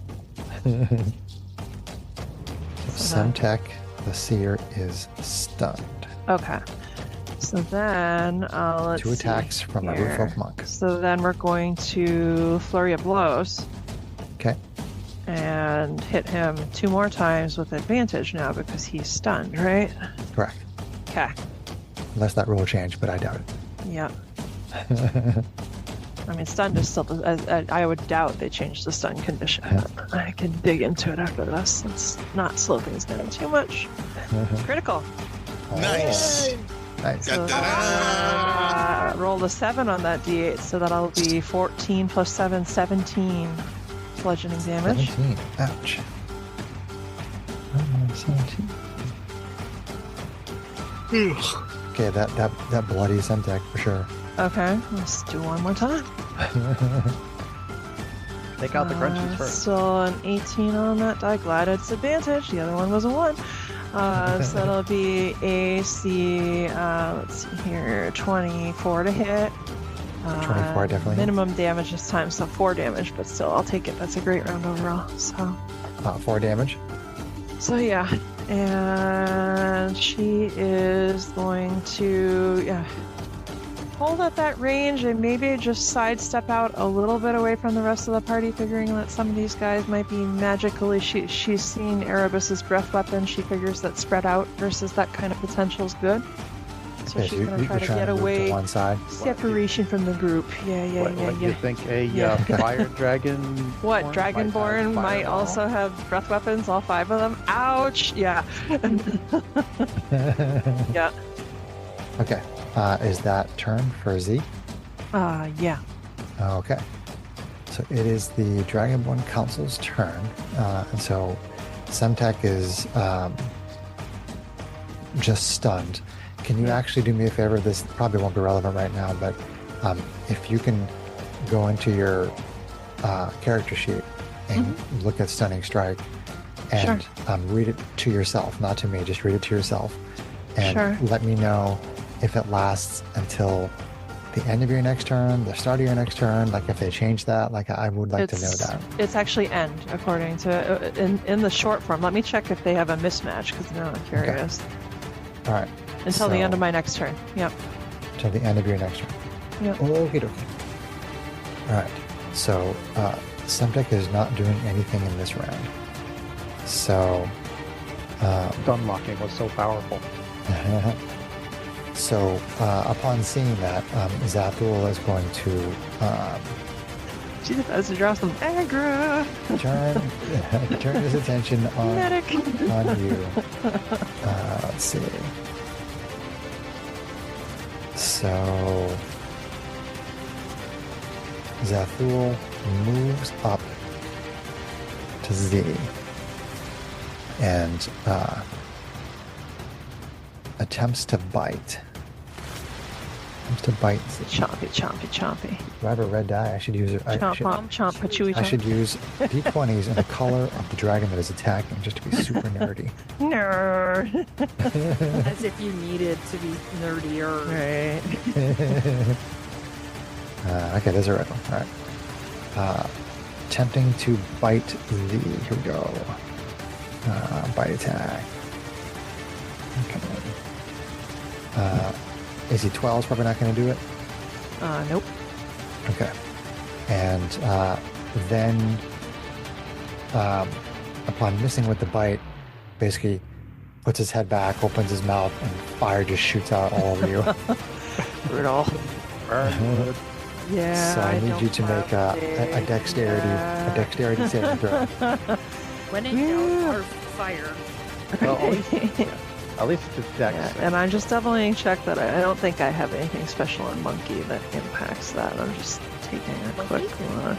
Semtech, the seer, is stunned. Okay. So then, let's 2 attacks from a Root Folk Monk. So then we're going to Flurry of Blows. Okay. And hit him 2 more times with advantage now because he's stunned, right? Correct. Okay. Unless that rule changed, but I doubt it. Yep. I mean, stunned is still... I would doubt they changed the stun condition. But I can dig into it after this. Let's not slow things down too much. Critical. Nice. Nice. So, rolled a 7 on that d8, so that'll be 14 plus 7, 17 bludgeoning damage. 17. Ouch. 17. Okay, that bloody Semtech for sure. Okay, let's do one more time. Take out the crunchies first. Still an 18 on that die. Glad it's advantage. The other one was a 1. So that'll be AC, let's see here, 24 to hit. 24 definitely. Minimum damage this time, so 4 damage, but still, I'll take it. That's a great round overall. So 4 damage. So yeah, and she is going to hold at that range and maybe just sidestep out a little bit away from the rest of the party, figuring that some of these guys might be magically... She's seen Erebus's breath weapon. She figures that spread out versus that kind of potential is good. So Okay, she's so going to try to trying get to move away. to one side. Separation from the group. Yeah. You think a fire dragon? What, Dragonborn might also have breath weapons, all 5 of them? Ouch! Yeah. Yeah. Okay. Is that turn for Z? Yeah. Okay. So it is the Dragonborn Council's turn. And so Semtech is just stunned. Can you actually do me a favor? This probably won't be relevant right now, but if you can go into your character sheet and look at Stunning Strike and read it to yourself, not to me, just read it to yourself. And let me know if it lasts until the end of your next turn, the start of your next turn, like if they change that, like I would like to know that. It's actually end, according to, in the short form. Let me check if they have a mismatch, because now I'm curious. Okay. All right. Until the end of my next turn. Yep. Until the end of your next turn. Yep. Okay. All right. So Subject is not doing anything in this round. So, Stun locking was so powerful. so upon seeing that, Zathul is going to She's about to draw some aggro. turn his attention on Medic. you. Let's see. So Zathul moves up to Z and attempts to bite. Chompy, chompy, chompy. Do I have a red die? I should use it. Chomp, chomp, chomp, patooey, I chomp. should use d20s in the color of the dragon that is attacking, just to be super nerdy. Nerd. As if you needed to be nerdier. Right. Okay, there's a red one. All right. Attempting to bite the. Here we go. Bite attack. Okay. AC 12 is probably not going to do it. Nope. Okay. And then, upon missing with the bite, basically puts his head back, opens his mouth, and fire just shoots out all over you. Brutal. Burn. Yeah. So I need you to make a dexterity saving throw. When in doubt, or fire. Well, at least it's dex. Yeah, and I'm just doubling check that I don't think I have anything special on monkey that impacts that. I'm just taking a quick look.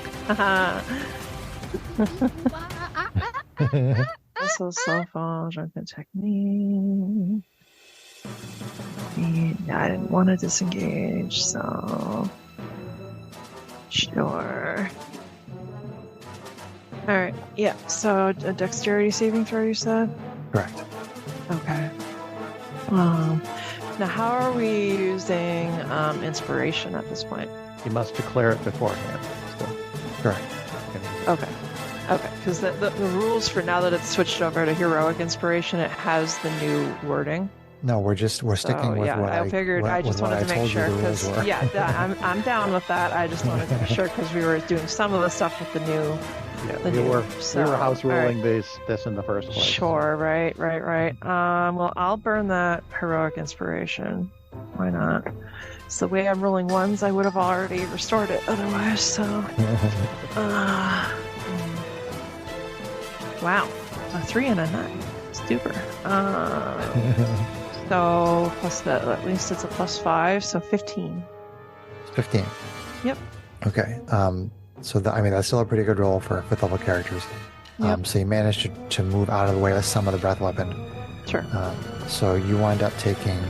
This is so far drunken technique. Yeah, I didn't want to disengage, so sure. All right, yeah. So a dexterity saving throw, you said? Correct. Okay. Now, how are we using inspiration at this point? You must declare it beforehand. So, Correct. Okay. Okay. Because the rules for now that it's switched over to heroic inspiration, it has the new wording. No, we're sticking with yeah, what I figured. I just wanted to make sure because I'm down with that. I just wanted to make sure because we were doing some of the stuff with the new. yeah, The we new- were so, house all right. ruling this in the first place. Sure. Right. Well, I'll burn that heroic inspiration. Why not? It's the way I'm rolling ones. I would have already restored it otherwise. So. Wow, a 3 and a 9. Super. So plus that, at least it's a +5, so 15. 15. Yep. Okay. So that's still a pretty good roll for 5th level characters. Yep. So you managed to move out of the way of some of the breath weapon. Sure. So you wind up taking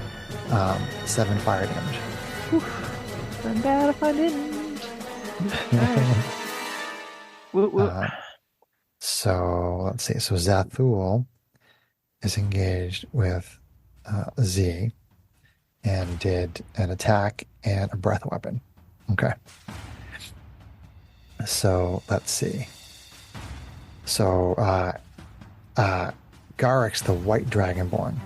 7 fire damage. I'm bad if I didn't. Woot woot. So let's see. So Zathul is engaged with Z and did an attack and a breath weapon. Okay. So let's see. So Garrix, the white dragonborn,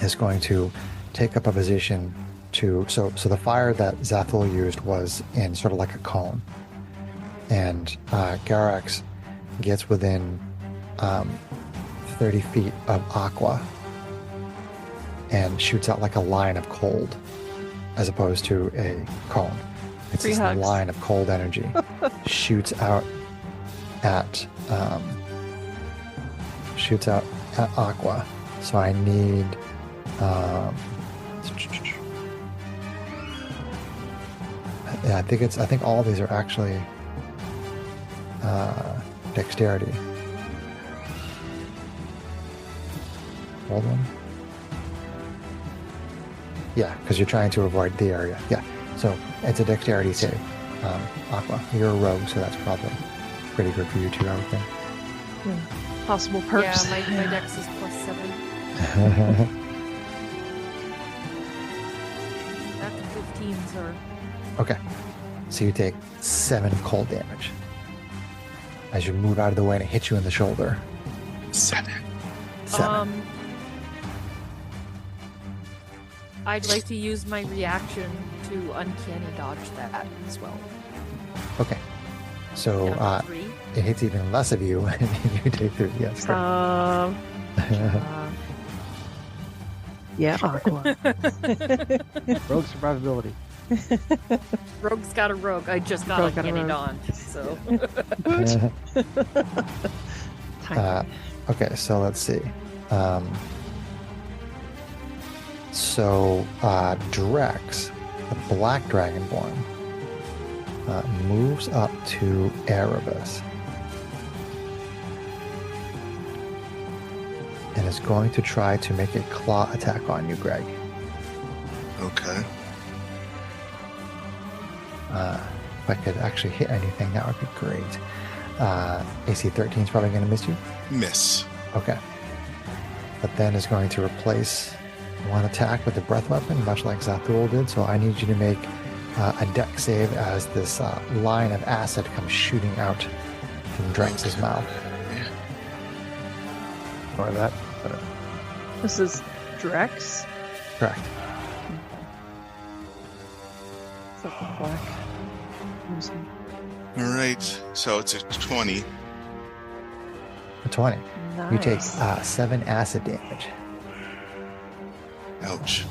is going to take up a position to. So the fire that Zathul used was in sort of like a cone. And Garrix gets within 30 feet of Aqua and shoots out like a line of cold as opposed to a cone. It's Free this hugs. line of cold energy shoots out at Aqua. So I need yeah, I think all of these are actually dexterity. Hold on. Yeah, because you're trying to avoid the area. Yeah, so it's a dexterity save. Aqua, you're a rogue, so that's probably pretty good for you too, I would think. Possible perks. Yeah, my dex is +7. That's 15s or Okay, so you take 7 cold damage as you move out of the way and it hits you in the shoulder. 7. 7. I'd like to use my reaction to uncanny dodge that as well. Okay, So Down to 3. it hits even less of you, and you take 3. Yes. Yeah, Aqua. Rogue survivability. Rogue's got a rogue. I just got Rogue a got a Kenny rogue. Dawn. So Tiny. Okay, so let's see. Drex, the black dragonborn, moves up to Erebus and is going to try to make a claw attack on you, Greg. Okay. If I could actually hit anything, that would be great. AC 13 is probably going to miss you. Miss. Okay. But then is going to replace one attack with a breath weapon, much like Zathul did. So I need you to make a dex save as this line of acid comes shooting out from Drex's mouth. Or that. This is Drex. Correct. Something black. All right. So it's a 20. A 20. Nice. You take 7 acid damage. Ouch.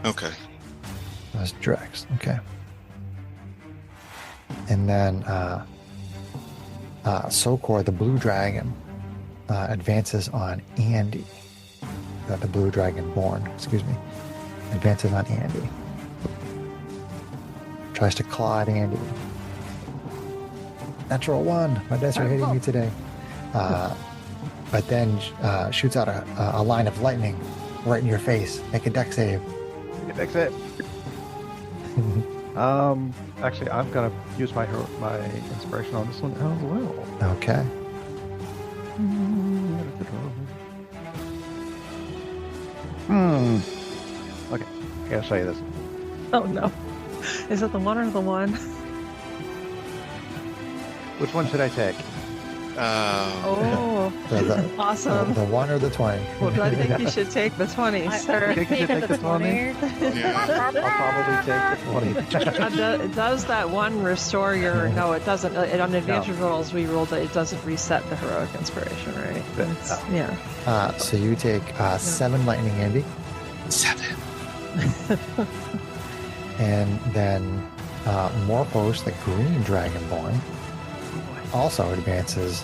Okay. That's Drex. Okay. And then Sokor, the blue dragon, advances on Andy. The blue dragonborn, excuse me. Advances on Andy. Tries to claw at Andy. Natural 1. My dice are hitting me today. But then shoots out a line of lightning right in your face. Make a dex save. Fix it. Actually, I'm gonna use my inspiration on this one as well. Okay. Okay, I gotta show you this. Oh no. Is it the 1 or the 1? Which one should I take? Oh, The awesome. 1 or the 20? Well, I think you should take the 20, sir. I think you should take the 20. Yeah. I'll probably take the 20. Does that 1 restore your... No, it doesn't. On advantage rolls, we rolled it. It doesn't reset the heroic inspiration, right? It's- yeah. So you take 7 lightning, Andy. 7. And then Morphos, the green dragonborn, also advances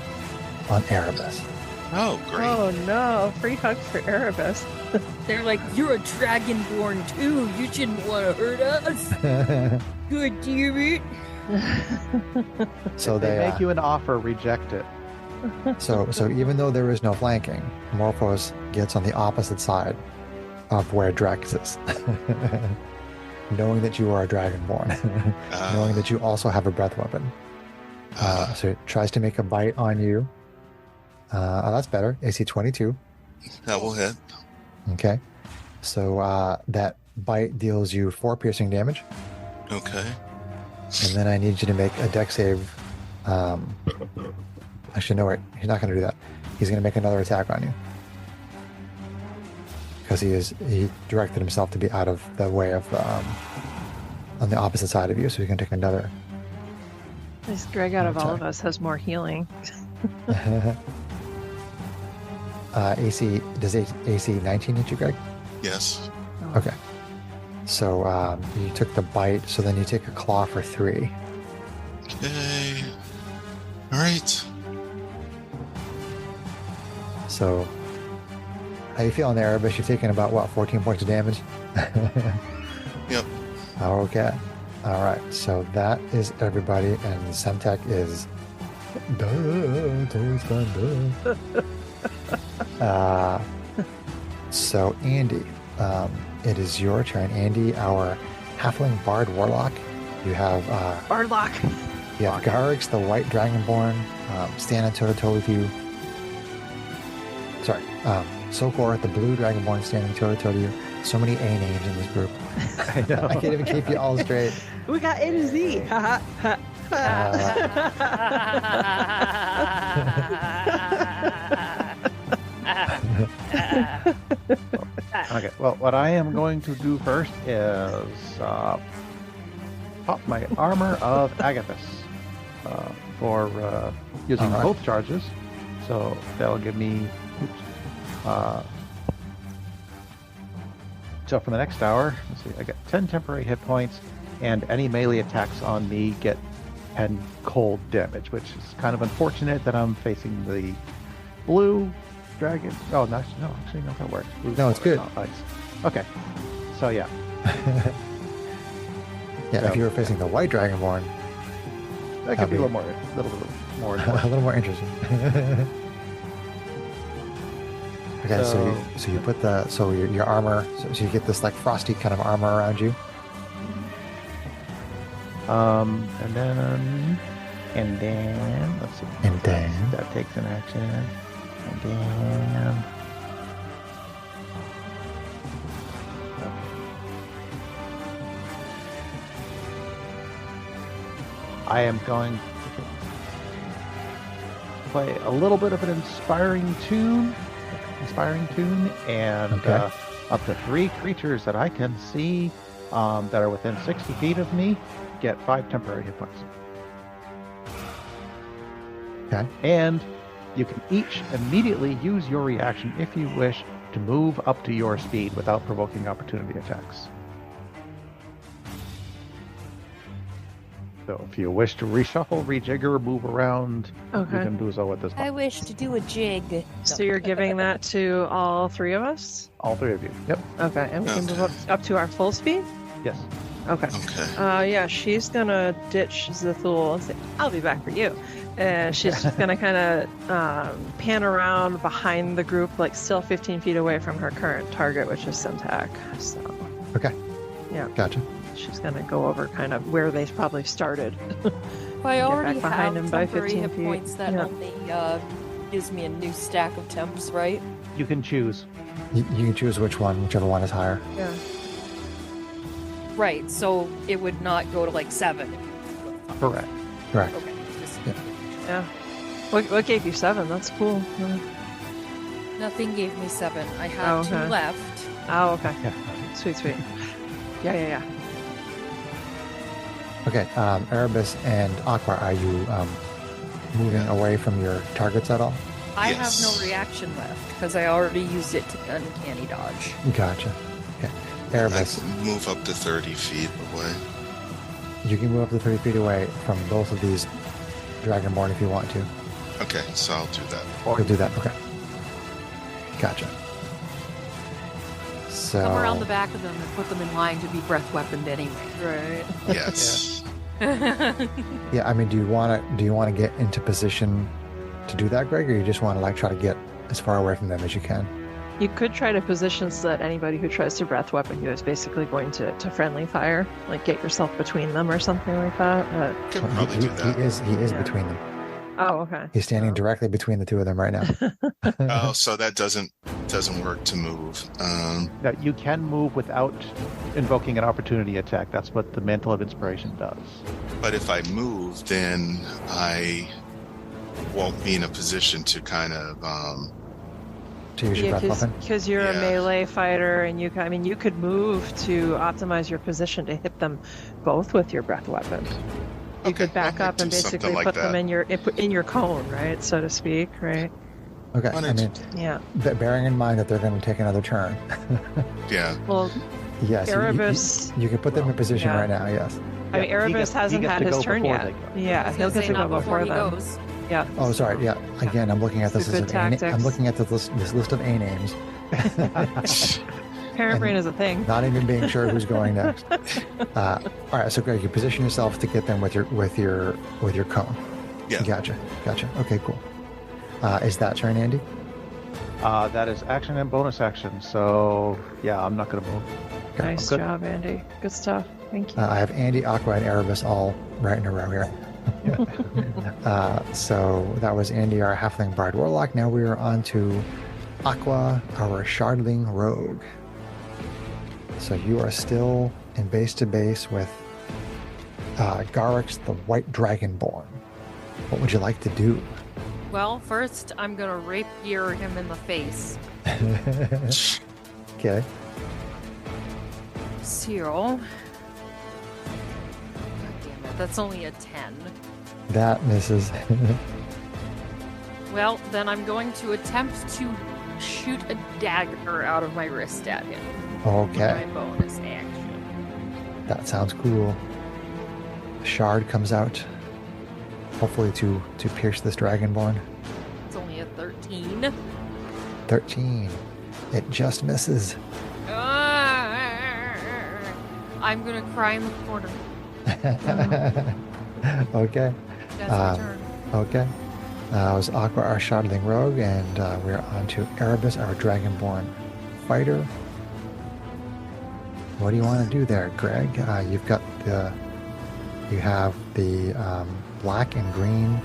on Erebus. Oh, great. Oh no, free hug for Erebus. they're like, "You're a dragonborn too. You shouldn't want to hurt us." Good damn it. So They they make you an offer, reject it. so even though there is no flanking, Morphos gets on the opposite side of where Drex is. Knowing that you are a dragonborn. Knowing that you also have a breath weapon. So it tries to make a bite on you. That's better. AC 22. That will hit. Okay. So that bite deals you 4 piercing damage. Okay. And then I need you to make a dex save. Actually, no, wait. He's not going to do that. He's going to make another attack on you. Because he directed himself to be out of the way of on the opposite side of you. So he can take another. This Greg out of all of us has more healing. Does AC 19 hit you, Greg? Yes. Okay. So you took the bite, so then you take a claw for 3. Okay. All right. So how you feeling there, Erebus? You've taken about, 14 points of damage? Yep. Okay. All right. So that is everybody, and Semtech is... So Andy, it is your turn. Andy, our halfling bard warlock. You have Bardlock. you have Garrix, the white dragonborn, standing toe to toe with you. Sorry, Sokor, the blue dragonborn, standing toe to toe to you. So many A names in this group. I know. I can't even keep you all straight. We got A to Z. Okay, well, what I am going to do first is pop my Armor of Agathis for using Alright. both charges. So that'll give me... so for the next hour, let's see, I got 10 temporary hit points, and any melee attacks on me get 10 cold damage, which is kind of unfortunate that I'm facing the blue dragon. Oh, no, actually, no, that works. Blue, No, it's good. not ice. Okay, so yeah. Yeah, So- if you were facing the white dragonborn, That could be a little more a important. little more interesting. Okay, so you put your armor, so you get this like frosty kind of armor around you. And then let's see. And then- that takes an action. And then I am going to play a little bit of an inspiring tune, and Okay. up to 3 creatures that I can see that are within 60 feet of me get 5 temporary hit points. Okay. And you can each immediately use your reaction if you wish to move up to your speed without provoking opportunity attacks. So if you wish to reshuffle, rejigger, move around, you Okay. can do so with this I one. wish to do a jig. So you're giving that to all 3 of us? All 3 of you. Yep. Okay, and we can move up to our full speed? Yes. Okay. Okay. Yeah, she's gonna ditch Zathul and say, I'll be back for you. And she's just gonna kind of pan around behind the group, like still 15 feet away from her current target, which is Semtak. So Okay. Yeah. Gotcha. she's gonna go over kind of where they probably started. I already back behind have him by temporary 15 hit feet. points that Yeah. only gives me a new stack of temps, right? You can choose. You can choose whichever one is higher. Yeah. Right, so it would not go to like 7. Correct. Correct. Okay. just- Yeah. Yeah. What gave you 7? That's cool. Nothing gave me 7. I had 2 okay. left. Oh, okay. Yeah. Sweet. Yeah. Okay. Erebus and Aqua, are you moving away from your targets at all? I Yes. have no reaction left because I already used it to uncanny dodge. Gotcha. Okay. I Erebus, can move up to 30 feet away. you can move up to 30 feet away from both of these Dragonborn if you want to. Okay, so I'll do that. You'll do that. Okay. Gotcha. So Come around the back of them and put them in line to be breath weaponed anyway. Right. Yes. yeah, I mean, do you want to get into position to do that, Greg, or you just want to like try to get as far away from them as you can? You could try to position so that anybody who tries to breath weapon you is basically going to friendly fire, like get yourself between them or something like that. Could probably do that. He is Yeah. between them. Oh, okay. He's standing directly between the two of them right now. Oh, so that doesn't work to move. Now, you can move without invoking an opportunity attack. That's what the Mantle of Inspiration does. But if I move, then I won't be in a position to kind of. To use your Yeah, breath weapon. because you're a Yeah. melee fighter, and you could move to optimize your position to hit them both with your breath weapon. You Okay, could back I might up and do something basically like put them that. in your cone, right, so to speak, right? Okay. Why I don't mean, Yeah. bearing in mind that they're going to take another turn. Yeah. Well, Yes. Erebus. You can put them in position yeah. right now. Yes. I mean, Yeah, he Erebus gets- he hasn't gets had to his go turn before yet. they go. Yeah, I was he'll gonna get say to go not before he them. goes. Yeah. Oh, sorry. Yeah. Again, I'm looking at this Stupid as I'm tactics. looking at this list of A names. Parent brain is a thing. Not even being sure who's going next. All right, so Greg, you position yourself to get them with your cone. Yeah. Gotcha. Okay, cool. Is that turn, Andy? That is action and bonus action. So, yeah, I'm not going to move. Okay, Nice good. job, Andy. Good stuff. Thank you. I have Andy, Aqua, and Erebus all right in a row here. So that was Andy, our Halfling Bard Warlock. Now we are on to Aqua, our Shardling Rogue. So you are still in base to base with Garrix, the White Dragonborn. What would you like to do? Well, first I'm gonna rapier him in the face. Okay. So That's only a 10. That misses. Well, then I'm going to attempt to shoot a dagger out of my wrist at him. Okay. My bonus action. That sounds cool. Shard comes out, hopefully to pierce this dragonborn. It's only a 13. 13. It just misses. I'm gonna cry in the corner. Okay. That's my turn. Okay. It was Aqua, our Shardling Rogue, and we're on to Erebus, our Dragonborn Fighter. What do you want to do there, Greg? You have the black and green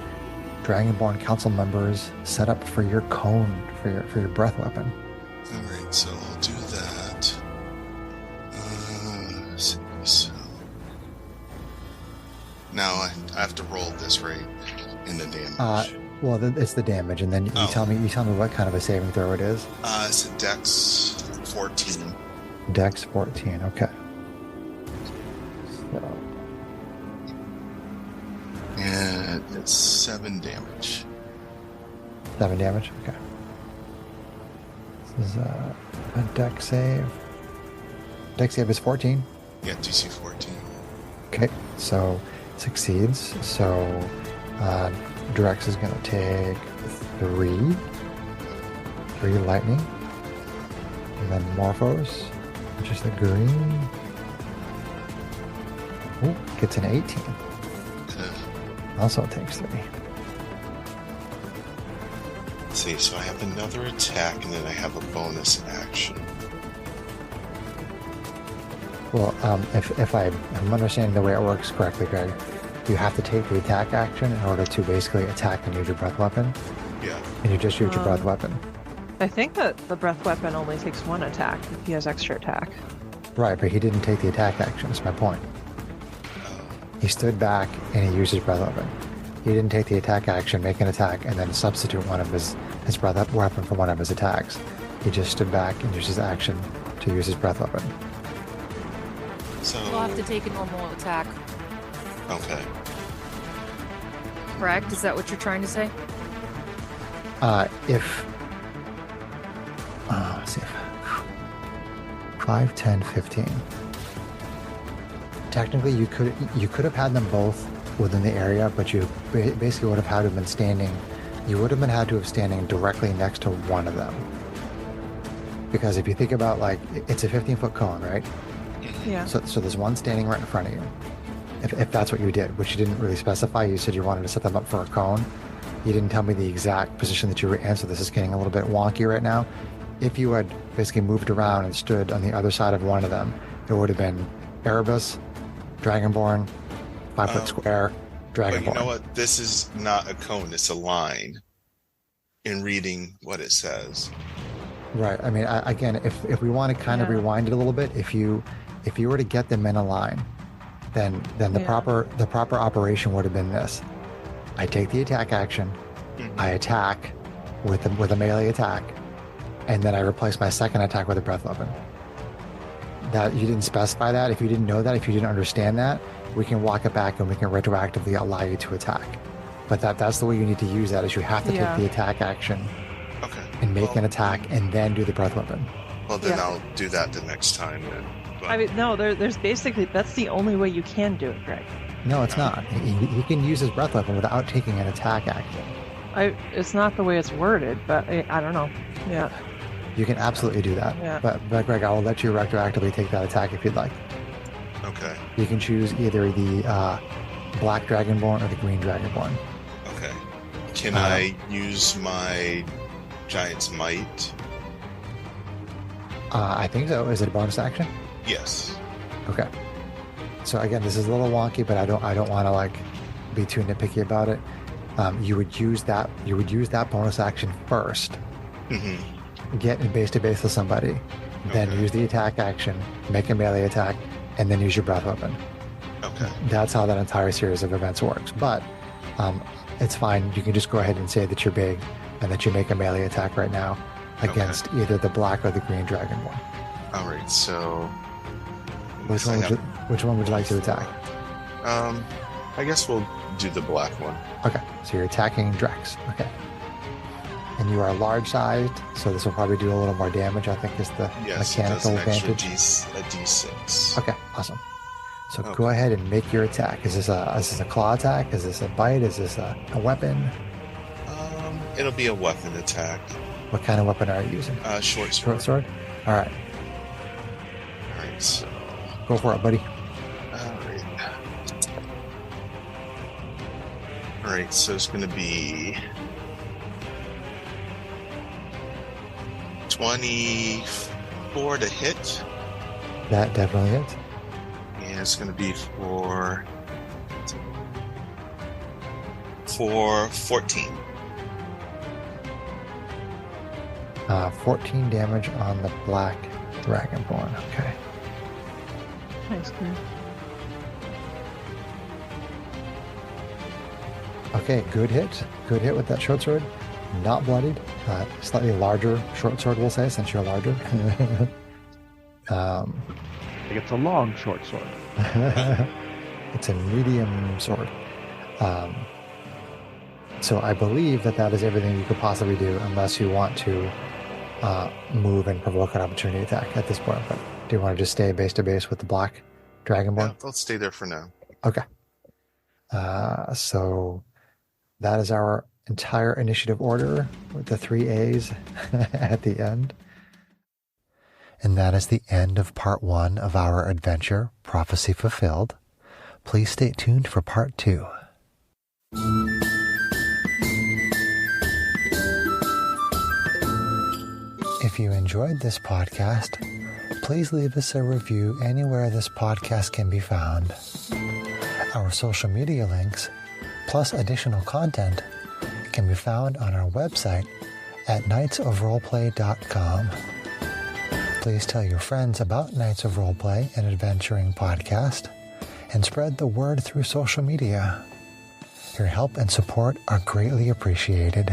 Dragonborn Council members set up for your cone, for your breath weapon. All right, so I'll do that. So now I have to roll this right in the damage. Well, it's the damage, and then you tell me what kind of a saving throw it is. It's a Dex 14. Dex 14. Okay. So. And it's 7 damage. 7 damage. Okay. This is a Dex save. Dex save is 14. Yeah, DC 14. Okay, so succeeds. So Drex is going to take 3 lightning. And then Morphos, which is the green. Ooh, gets an 18. Okay. Also takes 3. Let's see, so I have another attack and then I have a bonus action. Well, if I'm understanding the way it works correctly, Greg, you have to take the attack action in order to basically attack and use your breath weapon. Yeah. And you just use your breath weapon. I think that the breath weapon only takes 1 attack if he has extra attack. Right, but he didn't take the attack action, that's my point. He stood back and he used his breath weapon. He didn't take the attack action, make an attack, and then substitute one of his breath weapon for one of his attacks. He just stood back and used his action to use his breath weapon. So We'll have to take a normal attack. okay. Correct? Is that what you're trying to say? Let's see. 5, 10, 15. Technically, you could have had them both within the area, but you basically would have had to have been standing. You would have been had to have standing directly next to one of them. Because if you think about, like, it's a 15-foot cone, right? Yeah. So there's one standing right in front of you. If that's what you did, which you didn't really specify, you said you wanted to set them up for a cone. You didn't tell me the exact position that you were in, so this is getting a little bit wonky right now. If you had basically moved around and stood on the other side of one of them, it would have been Erebus, Dragonborn, 5-foot square, Dragonborn. But you know what? This is not a cone, it's a line. In reading what it says. Right. I mean, again, if we want to kind of rewind it a little bit, if you were to get them in a line, then the proper operation would have been this: I take the attack action, I attack with a melee attack, and then I replace my second attack with a breath weapon. That you didn't specify that. If you didn't know that, if you didn't understand that, we can walk it back and we can retroactively allow you to attack. But that's the way you need to use that. Is you have to take the attack action. Okay. And make an attack and then do the breath weapon. Well, then I'll do that the next time then. But I mean, no, there's basically, that's the only way you can do it, Greg. No, it's not. He can use his breath weapon without taking an attack action. It's not the way it's worded, but I don't know. Yeah. You can absolutely do that. Yeah. But Greg, I will let you retroactively take that attack if you'd like. okay. You can choose either the black dragonborn or the green dragonborn. Okay. Can I use my Giant's Might? I think so. Is it a bonus action? Yes. Okay. So again, this is a little wonky, but I don't want to like be too nitpicky about it. You would use that bonus action first. Mm-hmm. Get in base to base with somebody, then use the attack action, make a melee attack, and then use your breath weapon. Okay. That's how that entire series of events works. But it's fine. You can just go ahead and say that you're big and that you make a melee attack right now against either the black or the green dragonborn. All right. So Which one would you like to attack? I guess we'll do the black one. Okay, so you're attacking Drex. Okay. And you are large sized, so this will probably do a little more damage, I think is the Yes, mechanical it does an advantage. extra a D6. Okay, awesome. So Okay. go ahead and make your attack. Is this a claw attack? Is this a bite? Is this a weapon? It'll be a weapon attack. What kind of weapon are you using? Short sword. Short sword? All right, All right, so. go for it, buddy. All right, so it's going to be 24 to hit, That definitely hits. and it's going to be for 14. 14 damage on the black dragonborn. Okay. Nice. Okay, good hit. Good hit with that short sword. Not bloodied. Slightly larger short sword, we'll say, since you're larger. I think it's a long short sword. It's a medium sword. So I believe that is everything you could possibly do, unless you want to move and provoke an opportunity attack at this point. But do you want to just stay base to base with the black dragonborn? Yeah, let's stay there for now. Okay. So that is our entire initiative order with the 3 A's at the end. And that is the end of part 1 of our adventure, Prophecy Fulfilled. Please stay tuned for part 2. If you enjoyed this podcast, please leave us a review anywhere this podcast can be found. Our social media links, plus additional content, can be found on our website at knightsofroleplay.com. Please tell your friends about Knights of Roleplay, an adventuring podcast, and spread the word through social media. Your help and support are greatly appreciated.